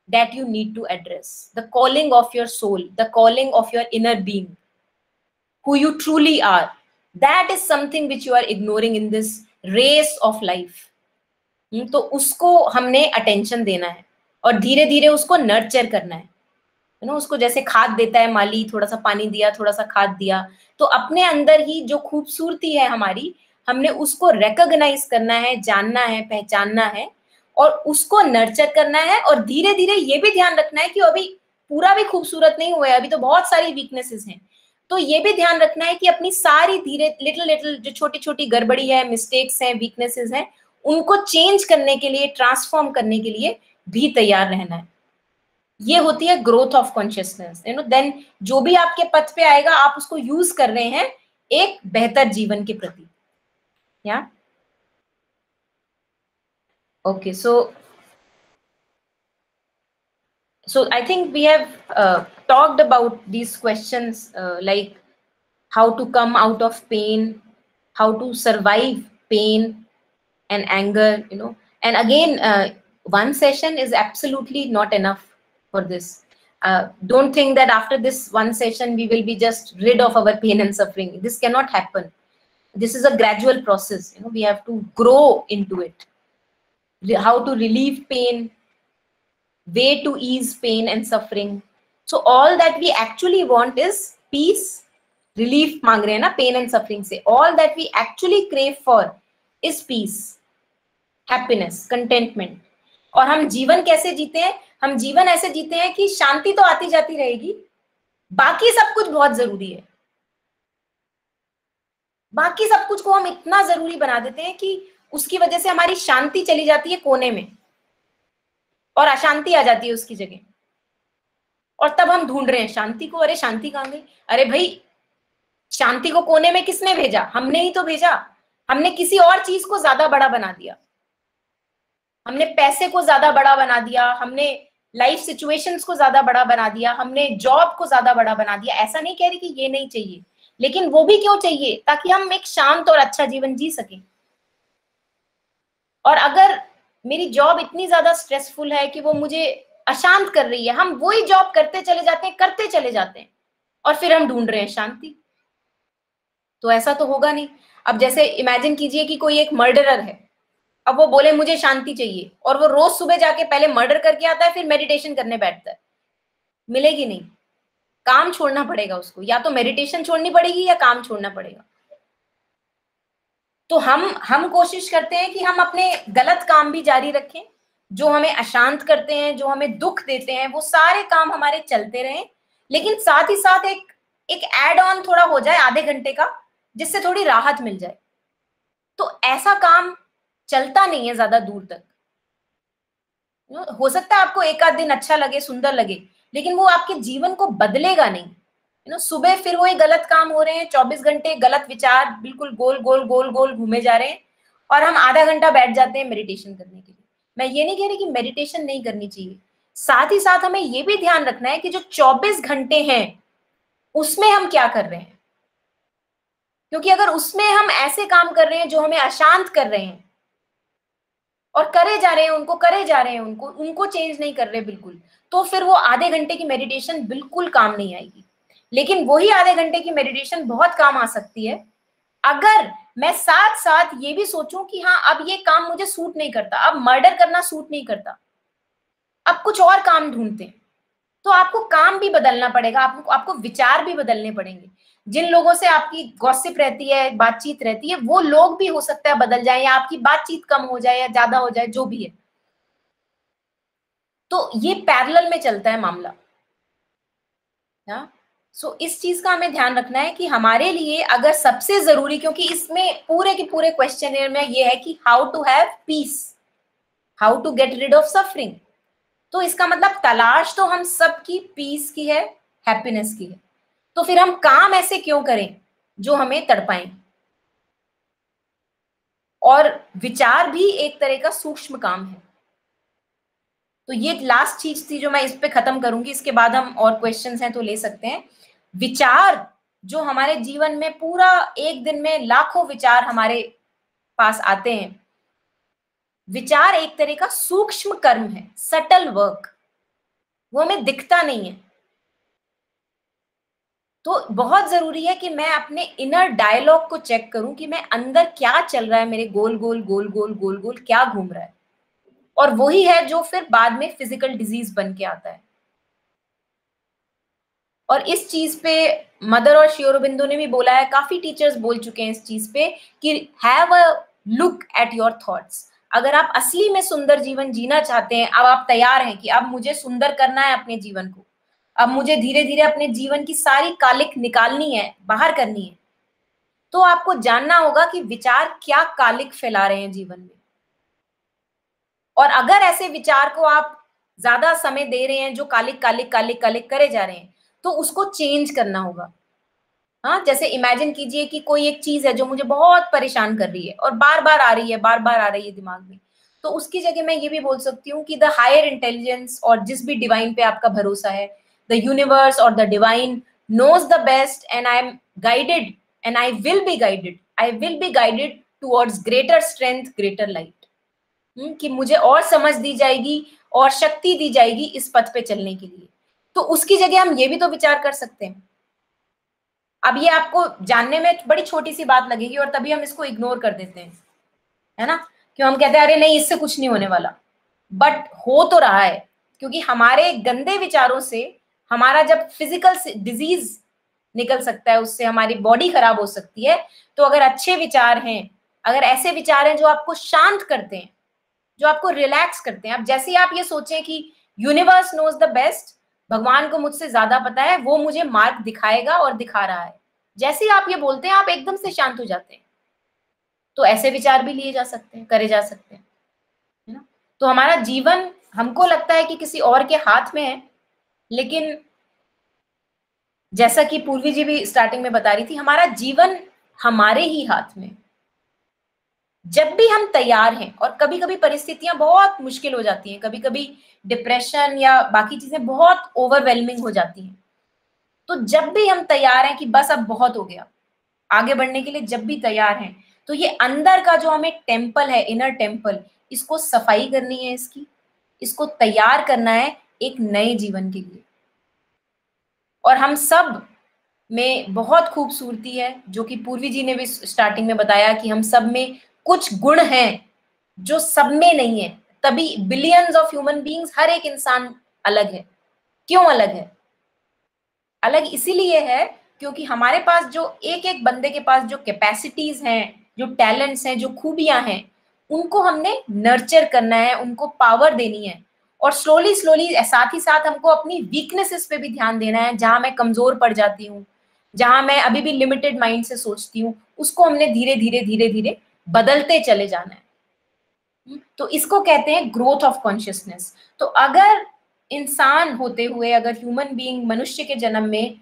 that you need to address. The calling of your soul, the calling of your inner being, who you truly are. That is something which you are ignoring in this race of life. तो उसको हमने attention देना है और धीरे धीरे उसको nurture करना है. You know, उसको जैसे खाद देता है माली, थोड़ा सा पानी दिया, थोड़ा सा खाद दिया, तो अपने अंदर ही जो खूबसूरती है हमारी, हमने उसको recognize करना है, जानना है, पहचानना है और उसको नर्चर करना है. और धीरे धीरे ये भी ध्यान रखना है कि अभी पूरा भी खूबसूरत नहीं हुआ है, अभी तो बहुत सारी वीकनेसेस हैं. तो ये भी ध्यान रखना है कि अपनी सारी धीरे लिटिल जो छोटी छोटी गड़बड़ी है, मिस्टेक्स हैं, वीकनेसेस हैं, उनको चेंज करने के लिए, ट्रांसफॉर्म करने के लिए भी तैयार रहना है. ये होती है growth of consciousness. You know, then जो भी आपके पथ पे आएगा, आप उसको यूज कर रहे हैं एक बेहतर जीवन के प्रति. या Okay, so I think we have talked about these questions, like how to come out of pain, how to survive pain and anger, you know. And again, one session is absolutely not enough for this. Don't think that after this one session we will be just rid of our pain and suffering. This cannot happen. This is a gradual process. You know, we have to grow into it. How to relieve pain, way to ease pain and suffering. So all that we actually want is peace, relief मांग रहे हैं ना pain and suffering से. All that we actually crave for is peace, happiness, contentment. और हम जीवन कैसे जीते हैं? हम जीवन ऐसे जीते हैं कि शांति तो आती जाती रहेगी, बाकी सब कुछ बहुत जरूरी है। बाकी सब कुछ को हम इतना जरूरी बना देते हैं कि उसकी वजह से हमारी शांति चली जाती है कोने में और अशांति आ जाती है उसकी जगह। और तब हम ढूंढ रहे हैं शांति को। अरे शांति कहाँ गई? अरे भाई, शांति को कोने में किसने भेजा? हमने ही तो भेजा। हमने किसी और चीज को ज्यादा बड़ा बना दिया, हमने पैसे को ज्यादा बड़ा बना दिया, हमने लाइफ सिचुएशंस को ज्यादा बड़ा बना दिया, हमने जॉब को ज्यादा बड़ा बना दिया। ऐसा नहीं कह रही कि ये नहीं चाहिए, लेकिन वो भी क्यों चाहिए? ताकि हम एक शांत और अच्छा जीवन जी सकें। और अगर मेरी जॉब इतनी ज्यादा स्ट्रेसफुल है कि वो मुझे अशांत कर रही है, हम वही जॉब करते चले जाते हैं और फिर हम ढूंढ रहे हैं शांति। तो ऐसा तो होगा नहीं। अब जैसे इमेजिन कीजिए कि कोई एक मर्डरर है, अब वो बोले मुझे शांति चाहिए, और वो रोज सुबह जाके पहले मर्डर करके आता है, फिर मेडिटेशन करने बैठता है। मिलेगी नहीं, काम छोड़ना पड़ेगा उसको, या तो मेडिटेशन छोड़नी पड़ेगी या काम छोड़ना पड़ेगा। तो हम कोशिश करते हैं कि हम अपने गलत काम भी जारी रखें, जो हमें अशांत करते हैं, जो हमें दुख देते हैं, वो सारे काम हमारे चलते रहें, लेकिन साथ ही साथ एक एड ऑन थोड़ा हो जाए आधे घंटे का, जिससे थोड़ी राहत मिल जाए। तो ऐसा काम चलता नहीं है ज्यादा दूर तक। हो सकता है आपको एक आध दिन अच्छा लगे, सुंदर लगे, लेकिन वो आपके जीवन को बदलेगा नहीं। सुबह फिर वही गलत काम हो रहे हैं, 24 घंटे गलत विचार बिल्कुल गोल गोल गोल गोल घूमे जा रहे हैं, और हम आधा घंटा बैठ जाते हैं मेडिटेशन करने के लिए। मैं ये नहीं कह रही कि मेडिटेशन नहीं करनी चाहिए, साथ ही साथ हमें ये भी ध्यान रखना है कि जो 24 घंटे हैं उसमें हम क्या कर रहे हैं। क्योंकि अगर उसमें हम ऐसे काम कर रहे हैं जो हमें अशांत कर रहे हैं, और करे जा रहे हैं उनको चेंज नहीं कर रहे बिल्कुल, तो फिर वो आधे घंटे की मेडिटेशन बिल्कुल काम नहीं आएगी। लेकिन वही आधे घंटे की मेडिटेशन बहुत काम आ सकती है अगर मैं साथ साथ ये भी सोचूं कि हाँ, अब ये काम मुझे सूट नहीं करता, अब मर्डर करना सूट नहीं करता, अब कुछ और काम ढूंढते हैं। तो आपको काम भी बदलना पड़ेगा, आपको विचार भी बदलने पड़ेंगे। जिन लोगों से आपकी गॉसिप रहती है, बातचीत रहती है, वो लोग भी हो सकता है बदल जाए, या आपकी बातचीत कम हो जाए या ज्यादा हो जाए, जो भी है। तो ये पैरेलल में चलता है मामला। सो इस चीज का हमें ध्यान रखना है कि हमारे लिए अगर सबसे जरूरी, क्योंकि इसमें पूरे के पूरे क्वेश्चन में ये है कि how to have peace, how to get rid of suffering. तो इसका मतलब तलाश तो हम सबकी पीस की है, हैप्पीनेस की है। तो फिर हम काम ऐसे क्यों करें जो हमें तड़पाएं? और विचार भी एक तरह का सूक्ष्म काम है। तो ये लास्ट चीज थी जो मैं इस पे खत्म करूंगी, इसके बाद हम और क्वेश्चंस हैं तो ले सकते हैं। विचार जो हमारे जीवन में पूरा एक दिन में लाखों विचार हमारे पास आते हैं, विचार एक तरह का सूक्ष्म कर्म है, सटल वर्क, वो हमें दिखता नहीं है। तो बहुत जरूरी है कि मैं अपने इनर डायलॉग को चेक करूं कि मैं अंदर क्या चल रहा है, मेरे गोल गोल गोल गोल गोल गोल क्या घूम रहा है। और वही है जो फिर बाद में फिजिकल डिजीज बन के आता है। और इस चीज पे मदर और श्री अरबिंदो ने भी बोला है, काफी टीचर्स बोल चुके हैं इस चीज पे कि have a look at your thoughts. अगर आप असली में सुंदर जीवन जीना चाहते हैं, अब आप तैयार हैं कि अब मुझे सुंदर करना है अपने जीवन को, अब मुझे धीरे धीरे अपने जीवन की सारी कालिक निकालनी है, बाहर करनी है, तो आपको जानना होगा कि विचार क्या कालिक फैला रहे हैं जीवन में। और अगर ऐसे विचार को आप ज्यादा समय दे रहे हैं जो कालिक कालिक कालिक कालिक करे जा रहे हैं, तो उसको चेंज करना होगा। हाँ, जैसे इमेजिन कीजिए कि कोई एक चीज है जो मुझे बहुत परेशान कर रही है और बार बार आ रही है दिमाग में, तो उसकी जगह मैं ये भी बोल सकती हूँ कि द हायर इंटेलिजेंस, और जिस भी डिवाइन पे आपका भरोसा है, द यूनिवर्स और the divine knows the best, and I am guided and I will be guided towards greater strength, greater light. कि मुझे और समझ दी जाएगी और शक्ति दी जाएगी इस पथ पे चलने के लिए। तो उसकी जगह हम ये भी तो विचार कर सकते हैं। अब ये आपको जानने में बड़ी छोटी सी बात लगेगी और तभी हम इसको इग्नोर कर देते हैं, है ना, क्यों हम कहते हैं अरे नहीं, इससे कुछ नहीं होने वाला, बट हो तो रहा है। क्योंकि हमारे गंदे विचारों से हमारा जब फिजिकल डिजीज निकल सकता है, उससे हमारी बॉडी खराब हो सकती है। तो अगर अच्छे विचार हैं, अगर ऐसे विचार हैं जो आपको शांत करते हैं, जो आपको रिलैक्स करते हैं, अब जैसे आप ये सोचें कि यूनिवर्स नोज द बेस्ट, भगवान को मुझसे ज्यादा पता है, वो मुझे मार्ग दिखाएगा और दिखा रहा है। जैसे ही आप ये बोलते हैं आप एकदम से शांत हो जाते हैं। तो ऐसे विचार भी लिए जा सकते हैं, करे जा सकते हैं, है ना। तो हमारा जीवन हमको लगता है कि किसी और के हाथ में है, लेकिन जैसा कि पूर्वी जी भी स्टार्टिंग में बता रही थी, हमारा जीवन हमारे ही हाथ में। जब भी हम तैयार हैं, और कभी कभी परिस्थितियां बहुत मुश्किल हो जाती हैं, कभी कभी डिप्रेशन या बाकी चीजें बहुत ओवरवेलमिंग हो जाती हैं, तो जब भी हम तैयार हैं कि बस अब बहुत हो गया, आगे बढ़ने के लिए जब भी तैयार हैं, तो ये अंदर का जो हमें टेम्पल है, इनर टेम्पल, इसको सफाई करनी है, इसको तैयार करना है एक नए जीवन के लिए। और हम सब में बहुत खूबसूरती है, जो कि पूर्वी जी ने भी स्टार्टिंग में बताया कि हम सब में कुछ गुण हैं जो सब में नहीं है, तभी बिलियंस ऑफ ह्यूमन बीइंग्स, हर एक इंसान अलग है। क्यों अलग है? अलग इसीलिए है क्योंकि हमारे पास जो एक एक बंदे के पास जो कैपेसिटीज हैं, जो टैलेंट्स हैं, जो खूबियां हैं, उनको हमने नर्चर करना है, उनको पावर देनी है। और स्लोली स्लोली साथ ही साथ हमको अपनी वीकनेसेस पे भी ध्यान देना है, जहां मैं कमजोर पड़ जाती हूँ, जहां मैं अभी भी लिमिटेड माइंड से सोचती हूँ, उसको हमने धीरे धीरे धीरे धीरे बदलते चले जाना है। तो इसको कहते हैं ग्रोथ ऑफ कॉन्शियसनेस। तो अगर इंसान होते हुए, अगर ह्यूमन बीइंग, मनुष्य के जन्म में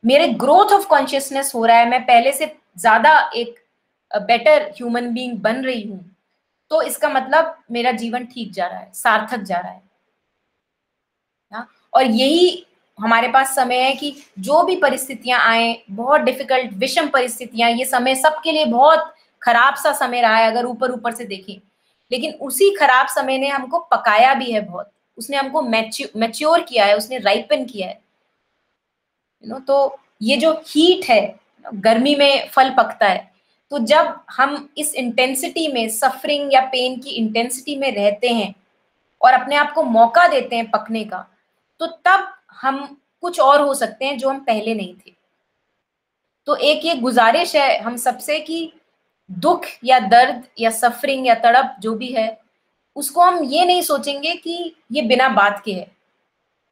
मेरे ग्रोथ ऑफ कॉन्शियसनेस हो रहा है, मैं पहले से ज्यादा एक बेटर ह्यूमन बीइंग बन रही हूं, तो इसका मतलब मेरा जीवन ठीक जा रहा है, सार्थक जा रहा है। और यही हमारे पास समय है कि जो भी परिस्थितियां आए, बहुत डिफिकल्ट विषम परिस्थितियां, ये समय सबके लिए बहुत खराब सा समय रहा है अगर ऊपर ऊपर से देखें, लेकिन उसी खराब समय ने हमको पकाया भी है बहुत, उसने हमको मैच्योर किया है, उसने राइपन किया है, तो ये जो हीट है, गर्मी में फल पकता है, तो जब हम इस इंटेंसिटी में, सफरिंग या पेन की इंटेंसिटी में रहते हैं और अपने आप को मौका देते हैं पकने का, तो तब हम कुछ और हो सकते हैं जो हम पहले नहीं थे। तो एक ये गुजारिश है हम सबसे कि दुख या दर्द या सफरिंग या तड़प जो भी है, उसको हम ये नहीं सोचेंगे कि ये बिना बात के है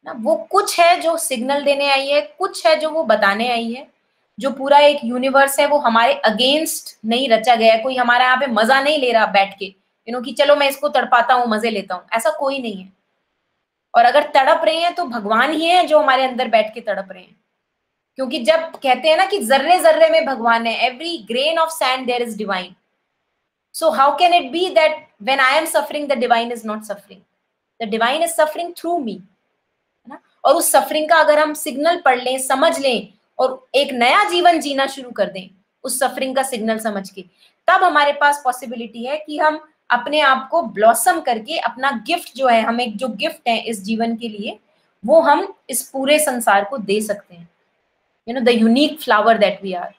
ना, वो कुछ है जो सिग्नल देने आई है, कुछ है जो वो बताने आई है, जो पूरा एक यूनिवर्स है वो हमारे अगेंस्ट नहीं रचा गया है। कोई हमारा यहाँ पे मजा नहीं ले रहा बैठ के, कि चलो मैं इसको तड़पाता हूँ, मजे लेता हूँ, ऐसा कोई नहीं है। और अगर तड़प रहे हैं तो भगवान ही है जो हमारे अंदर बैठ के तड़प रहे हैं, क्योंकि जब कहते हैं ना कि जर्रे जर्रे में भगवान है, every grain of sand there is divine, so how can it be that when I am suffering the divine is not suffering? The divine is suffering through me, है ना। और उस सफरिंग का अगर हम सिग्नल पढ़ लें, समझ लें और एक नया जीवन जीना शुरू कर दें उस सफरिंग का सिग्नल समझ के, तब हमारे पास पॉसिबिलिटी है कि हम अपने आप को ब्लॉसम करके अपना गिफ्ट जो है, हमें जो गिफ्ट है इस जीवन के लिए, वो हम इस पूरे संसार को दे सकते हैं, the unique flower that we are.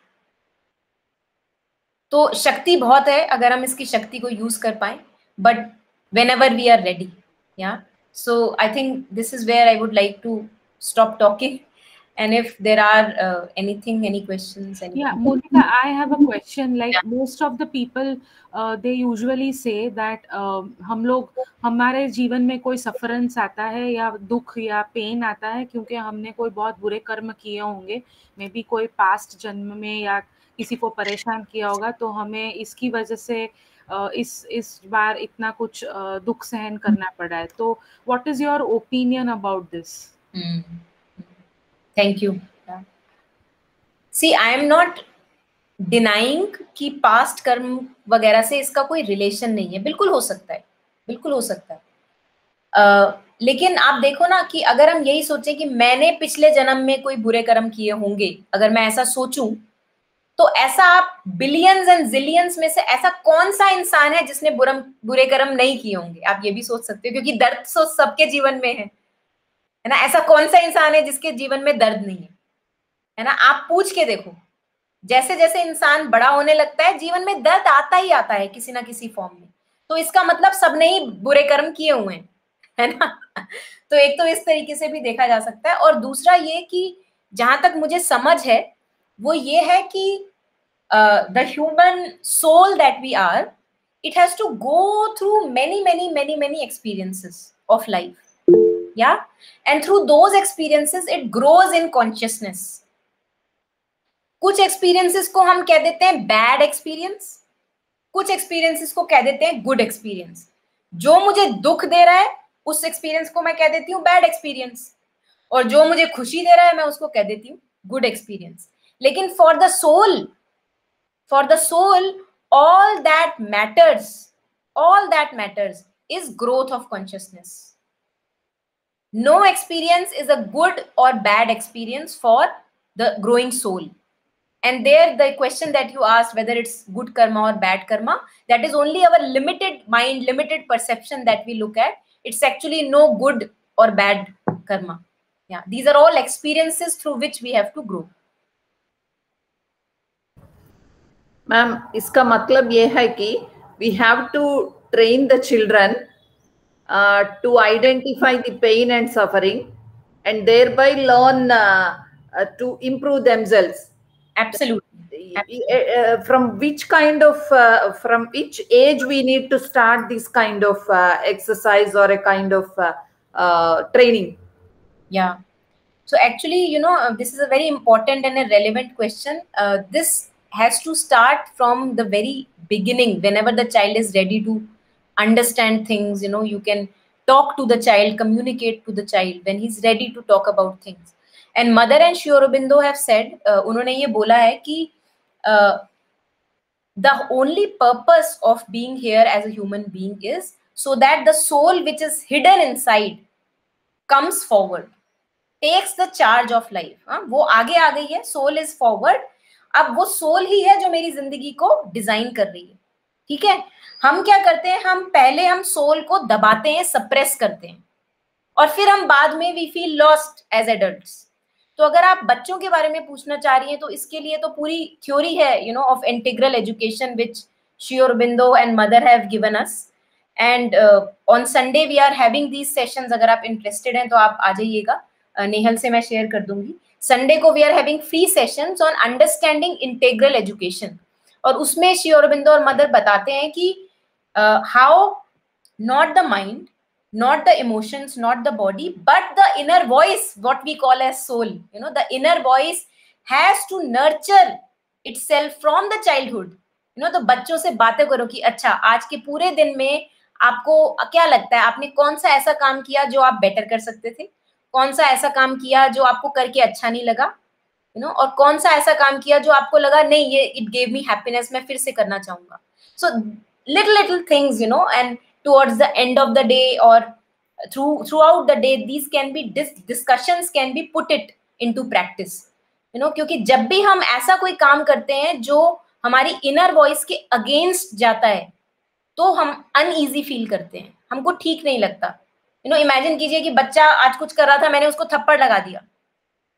तो शक्ति बहुत है अगर हम इसकी शक्ति को यूज कर पाए, but whenever we are ready, yeah. So I think this is where I would like to stop talking, and if there are any questions, yeah, Monica, I have a question. Like most of the people they usually say that हम लोग, हमारे जीवन में कोई सफरेंस आता है या दुख या पेन आता है क्योंकि हमने कोई बहुत बुरे कर्म किए होंगे, मे बी कोई पास्ट जन्म में या किसी को परेशान किया होगा, तो हमें इसकी वजह से इस बार इतना कुछ दुख सहन करना पड़ा है। तो what is your opinion about this? Thank you. See, I am not denying कि पास्ट कर्म वगैरह से इसका कोई रिलेशन नहीं है, बिल्कुल हो सकता है, बिल्कुल हो सकता है। लेकिन आप देखो ना कि अगर हम यही सोचें कि मैंने पिछले जन्म में कोई बुरे कर्म किए होंगे, अगर मैं ऐसा सोचूं, तो ऐसा आप बिलियंस एंड जिलियंस में से ऐसा कौन सा इंसान है जिसने बुरे कर्म नहीं किए होंगे? आप ये भी सोच सकते हो, क्योंकि दर्द तो सबके जीवन में है ना। ऐसा कौन सा इंसान है जिसके जीवन में दर्द नहीं है ना? आप पूछ के देखो, जैसे जैसे इंसान बड़ा होने लगता है जीवन में दर्द आता ही आता है किसी ना किसी फॉर्म में, तो इसका मतलब सबने ही बुरे कर्म किए हुए हैं, है ना। तो एक तो इस तरीके से भी देखा जा सकता है, और दूसरा ये कि जहां तक मुझे समझ है वो ये है कि the human soul that we are, it has to go through many experiences of life, Yeah, and through those experiences it grows in consciousness. कुछ experiences को हम कह देते हैं bad experience, कुछ experiences को कह देते हैं good experience. जो मुझे दुख दे रहा है उस experience को मैं कह देती हूँ bad experience, और जो मुझे खुशी दे रहा है मैं उसको कह देती हूँ good experience. लेकिन for the soul all that matters is growth of consciousness. No experience is a good or bad experience for the growing soul. And there, the question that you asked, whether it's good karma or bad karma, that is only our limited mind, limited perception that we look at. It's actually no good or bad karma. Yeah, these are all experiences through which we have to grow. Ma'am, इसका मतलब ये है कि we have to train the children to identify the pain and suffering, and thereby learn to improve themselves. Absolutely. From which kind of from which age we need to start this kind of exercise or a kind of training? Yeah. So actually, you know, this is a very important and a relevant question. This has to start from the very beginning. Whenever the child is ready to understand things, you know, you can talk to the child, communicate to the child when he's ready to talk about things. And Mother and Sri Aurobindo have said, उन्होंने ये बोला है कि the only purpose of being here as a human being is so that the soul which is hidden inside comes forward, takes the charge of life. वो आगे आ गई है, soul is forward. अब वो soul ही है जो मेरी जिंदगी को डिजाइन कर रही है. ठीक है, हम क्या करते हैं, हम सोल को दबाते हैं, सप्रेस करते हैं, और फिर हम बाद में we feel lost as adults. तो अगर आप बच्चों के बारे में पूछना चाह रही हैं तो इसके लिए तो पूरी थ्योरी है, you know, of integral education which Shri Aurobindo and mother have given us. And on Sunday we are having these sessions. अगर आप इंटरेस्टेड हैं तो आप आ जाइएगा, नेहल से मैं शेयर कर दूंगी. संडे को we are having free sessions on understanding integral education, और उसमें श्री अरबिंदो और मदर बताते हैं कि how not the mind, not the emotions, not the body, but the inner voice, what we call as soul, you know, the inner voice has to nurture itself from the childhood. You know, तो बच्चों से बातें करो कि अच्छा आज के पूरे दिन में आपको क्या लगता है, आपने कौन सा ऐसा काम किया जो आप बेटर कर सकते थे, कौन सा ऐसा काम किया जो आपको करके अच्छा नहीं लगा, यू नो, और कौन सा ऐसा काम किया जो आपको लगा नहीं ये इट गेव मी हैप्पीनेस, मैं फिर से करना चाहूंगा. सो little things, you know, and towards the end of the day or throughout the day, these can be discussions can be put it into practice, you know, क्योंकि जब भी हम ऐसा कोई काम करते हैं जो हमारी inner voice के against जाता है तो हम uneasy feel करते हैं, हमको ठीक नहीं लगता. you know, imagine कीजिए कि बच्चा आज कुछ कर रहा था, मैंने उसको थप्पड़ लगा दिया,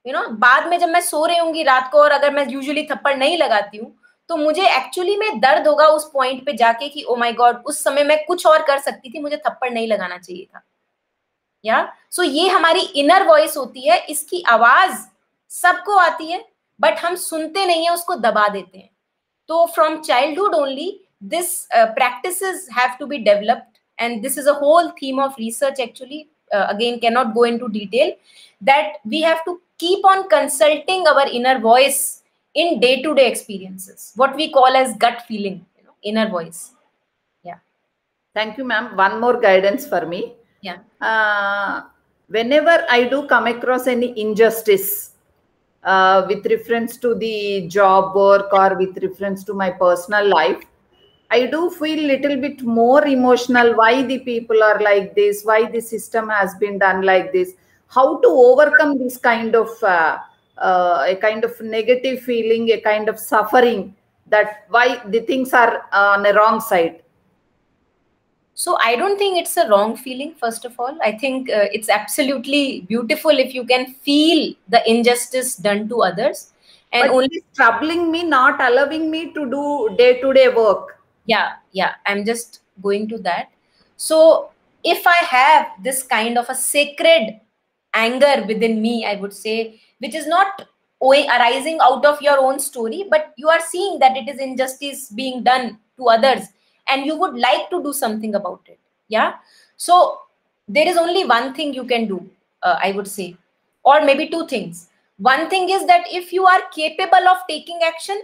you know, बाद में जब मैं सो रही होंगी रात को और अगर मैं यूजुअली थप्पड़ नहीं लगाती हूँ तो मुझे एक्चुअली में दर्द होगा उस पॉइंट पे जाके कि ओ माय गॉड, उस समय मैं कुछ और कर सकती थी, मुझे थप्पड़ नहीं लगाना चाहिए था. या सो ये हमारी इनर वॉइस होती है, इसकी आवाज सबको आती है बट हम सुनते नहीं है, उसको दबा देते हैं. तो from childhood only this practices have to be developed, and this is a whole theme of research actually. Again can not go into detail, that we have to keep on consulting our inner voice in day-to-day experiences, what we call as gut feeling, you know, inner voice. Yeah. Thank you, ma'am. One more guidance for me. Yeah. Whenever I do come across any injustice with reference to the job work or with reference to my personal life, I do feel little bit more emotional. Why the people are like this? Why the system has been done like this? How to overcome this kind of a kind of negative feeling, a kind of suffering, that why the things are on a wrong side? So I don't think it's a wrong feeling, first of all. I think it's absolutely beautiful if you can feel the injustice done to others. And but only troubling me, not allowing me to do day-to-day work. Yeah, I'm just going to that. So if I have this kind of a sacred anger within me, I would say, which is not arising out of your own story, but you are seeing that it is injustice being done to others and you would like to do something about it. Yeah. So there is only one thing you can do, I would say, or maybe two things. One thing is that if you are capable of taking action,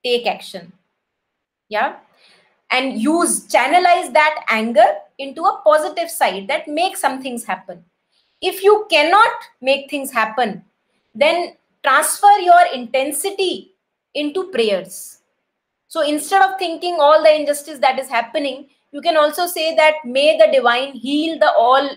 take action. Yeah. And channelize that anger into a positive side that makes some things happen. If you cannot make things happen, then transfer your intensity into prayers. So instead of thinking all the injustice that is happening, you can also say that may the divine heal all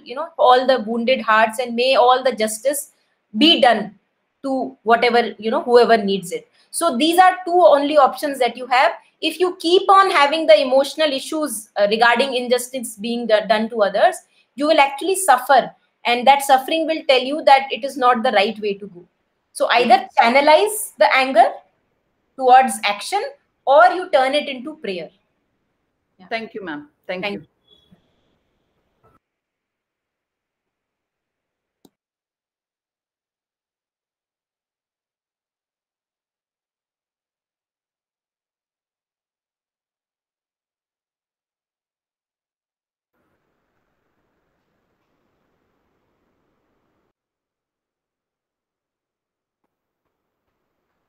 the wounded hearts, and may all the justice be done to whatever, whoever needs it. So these are two only options that you have. If you keep on having the emotional issues regarding injustice being done to others, you will actually suffer, and that suffering will tell you that it is not the right way to go. So either channelize the anger towards action, or you turn it into prayer. Yeah. Thank you, ma'am. Thank you.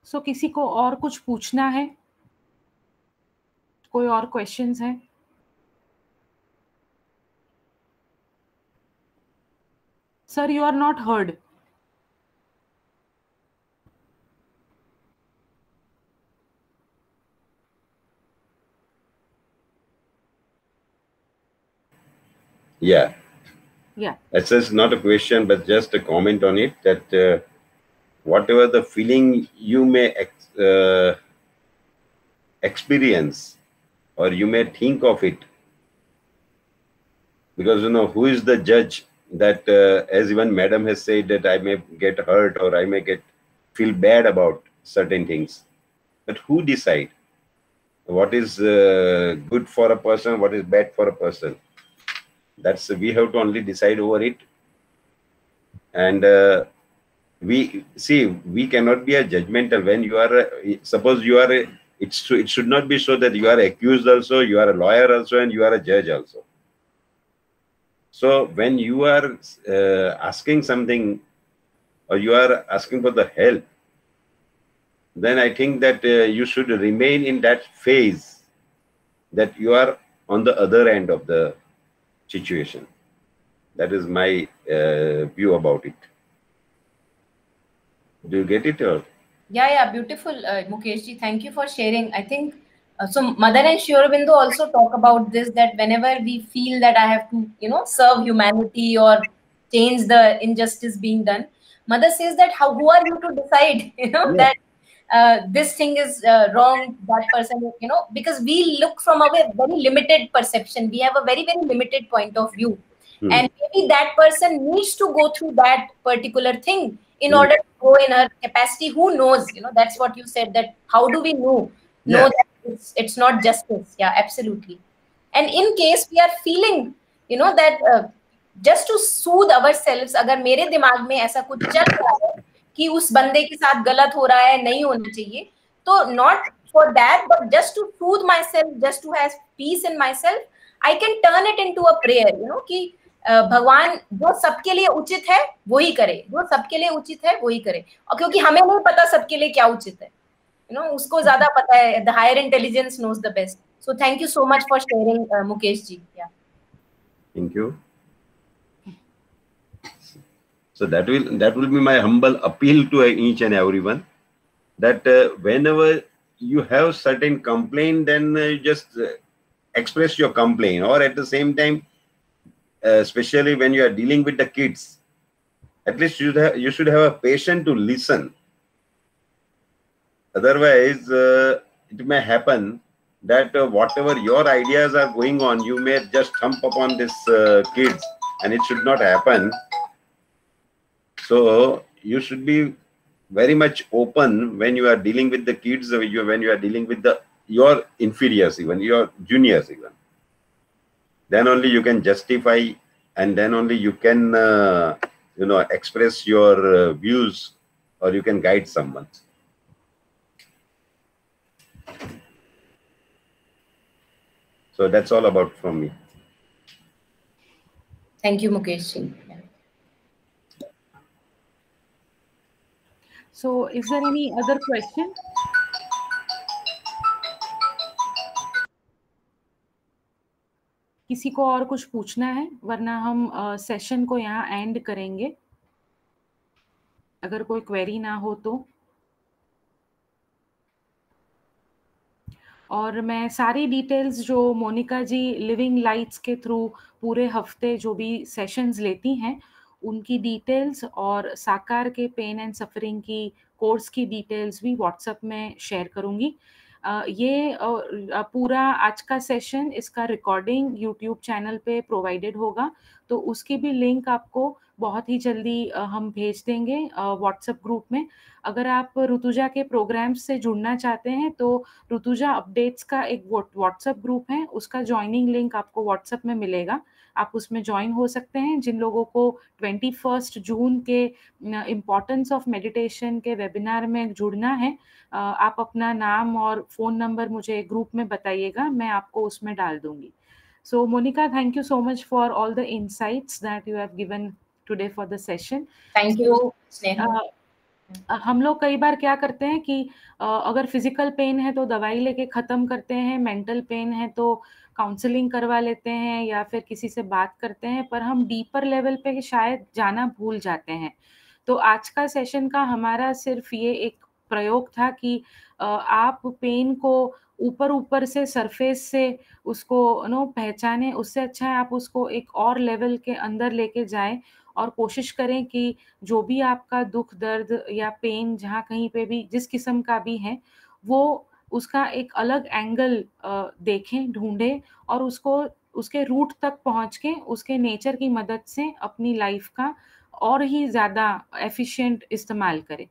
So, किसी को और कुछ पूछना है? कोई और questions हैं? Sir, you are not heard. Yeah. Yeah. That's just not a question, but just a comment on it, that whatever the feeling you may experience, or you may think of it, because who is the judge that, as even madam has said, that I may get hurt or I may feel bad about certain things, but who decide what is good for a person, what is bad for a person? That's, we have to only decide over it. And we cannot be a judgmental. When you are suppose you are it should not be so that you are accused also, you are a lawyer also, and you are a judge also. So when you are asking something, or you are asking for the help, then I think that you should remain in that phase, that you are on the other end of the situation. That is my view about it. Do you get it? Or? Yeah, beautiful, Mukesh ji. Thank you for sharing. I think so. Mother and Sri Aurobindo also talk about this, that whenever we feel that I have to, serve humanity or change the injustice being done, Mother says that who are you to decide, that this thing is wrong, that person, because we look from a very limited perception. We have a very, very limited point of view. And maybe that person needs to go through that particular thing in order to go in her capacity. Who knows? That's what you said, that how do we know that it's not justice? Yeah, absolutely. And in case we are feeling, that just to soothe ourselves, अगर मेरे दिमाग में ऐसा कुछ चल रहा है कि उस बंदे के साथ गलत हो रहा है, नहीं होना चाहिए, तो not for that, but just to soothe myself, just to have peace in myself, I can turn it into a prayer, कि भगवान जो सबके लिए उचित है वही करे, जो सबके लिए उचित है वही करे, और क्योंकि हमें नहीं पता सबके लिए क्या उचित है, उसको ज्यादा पता है, the higher intelligence knows the best. So thank you so much for sharing, Mukesh ji. Yeah. Thank you. So that will be my humble appeal to each and everyone, that whenever you have certain complaint, then just express your complaint, or at the same time, especially when you are dealing with the kids, at least you should have a patience to listen. Otherwise, it may happen that whatever your ideas are going on, you may just thump upon these kids, and it should not happen. So you should be very much open when you are dealing with the kids, when you are dealing with your inferiors, even your juniors even. Then only you can justify, and then only you can express your views, or you can guide someone. So that's all about from me. Thank you, Mukesh ji. So, is there any other question? किसी को और कुछ पूछना है, वरना हम session को यहाँ एंड करेंगे, अगर कोई क्वेरी ना हो तो। और मैं सारी डिटेल्स जो मोनिका जी लिविंग लाइट्स के थ्रू पूरे हफ्ते जो भी सेशंस लेती हैं, उनकी डिटेल्स और साकार के पेन एंड सफरिंग की कोर्स की डिटेल्स भी व्हाट्सएप में शेयर करूँगी। ये पूरा आज का सेशन, इसका रिकॉर्डिंग यूट्यूब चैनल पे प्रोवाइडेड होगा, तो उसकी भी लिंक आपको बहुत ही जल्दी हम भेज देंगे व्हाट्सएप ग्रुप में। अगर आप ऋतुजा के प्रोग्राम्स से जुड़ना चाहते हैं तो ऋतुजा अपडेट्स का एक व्हाट्सएप ग्रुप है, उसका ज्वाइनिंग लिंक आपको व्हाट्सएप में मिलेगा, आप उसमें ज्वाइन हो सकते हैं। जिन लोगों को 21 जून के इम्पोर्टेंस ऑफ मेडिटेशन के वेबिनार में जुड़ना है, आप अपना नाम और फ़ोन नंबर मुझे ग्रुप में बताइएगा, मैं आपको उसमें डाल दूंगी। So Monica, thank you so much for all the insights that you have given today for the session. Thank you, Sneha. हम लोग कई बार क्या करते हैं कि अगर फिजिकल पेन है तो दवाई लेके ख़त्म करते हैं, मेंटल पेन है तो काउंसलिंग करवा लेते हैं या फिर किसी से बात करते हैं, पर हम डीपर लेवल पे शायद जाना भूल जाते हैं। तो आज का सेशन का हमारा सिर्फ ये एक प्रयोग था कि आप पेन को ऊपर ऊपर से सरफेस से उसको पहचाने, उससे अच्छा है आप उसको एक और लेवल के अंदर लेके जाएं और कोशिश करें कि जो भी आपका दुख दर्द या पेन जहाँ कहीं पे भी जिस किस्म का भी है, वो उसका एक अलग एंगल देखें, ढूंढें और उसको उसके रूट तक पहुँच के उसके नेचर की मदद से अपनी लाइफ का और ही ज़्यादा एफिशिएंट इस्तेमाल करें।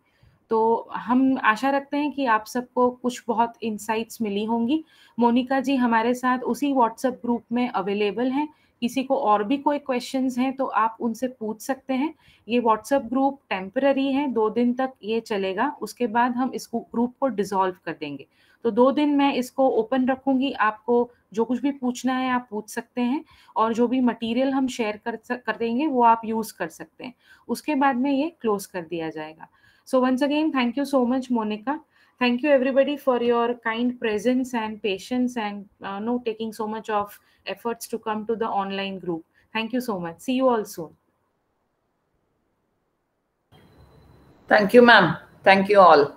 तो हम आशा रखते हैं कि आप सबको कुछ बहुत इंसाइट्स मिली होंगी। मोनिका जी हमारे साथ उसी व्हाट्सएप ग्रुप में अवेलेबल हैं, किसी को और भी कोई क्वेश्चंस हैं तो आप उनसे पूछ सकते हैं। ये व्हाट्सएप ग्रुप टेम्पररी है, 2 दिन तक ये चलेगा, उसके बाद हम इस ग्रुप को डिसॉल्व कर देंगे। तो 2 दिन मैं इसको ओपन रखूंगी, आपको जो कुछ भी पूछना है आप पूछ सकते हैं और जो भी मटेरियल हम शेयर कर देंगे वो आप यूज कर सकते हैं। उसके बाद में ये क्लोज कर दिया जाएगा। So once again, thank you so much, Monica. Thank you everybody for your kind presence and patience and taking so much of efforts to come to the online group. Thank you so much. See you all soon. Thank you, ma'am. Thank you all.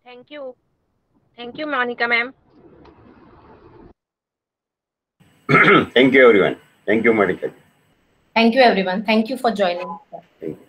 Thank you. Thank you, Monica ma'am. Thank you, everyone. Thank you, Monica. Thank you, everyone. Thank you for joining. Thank you.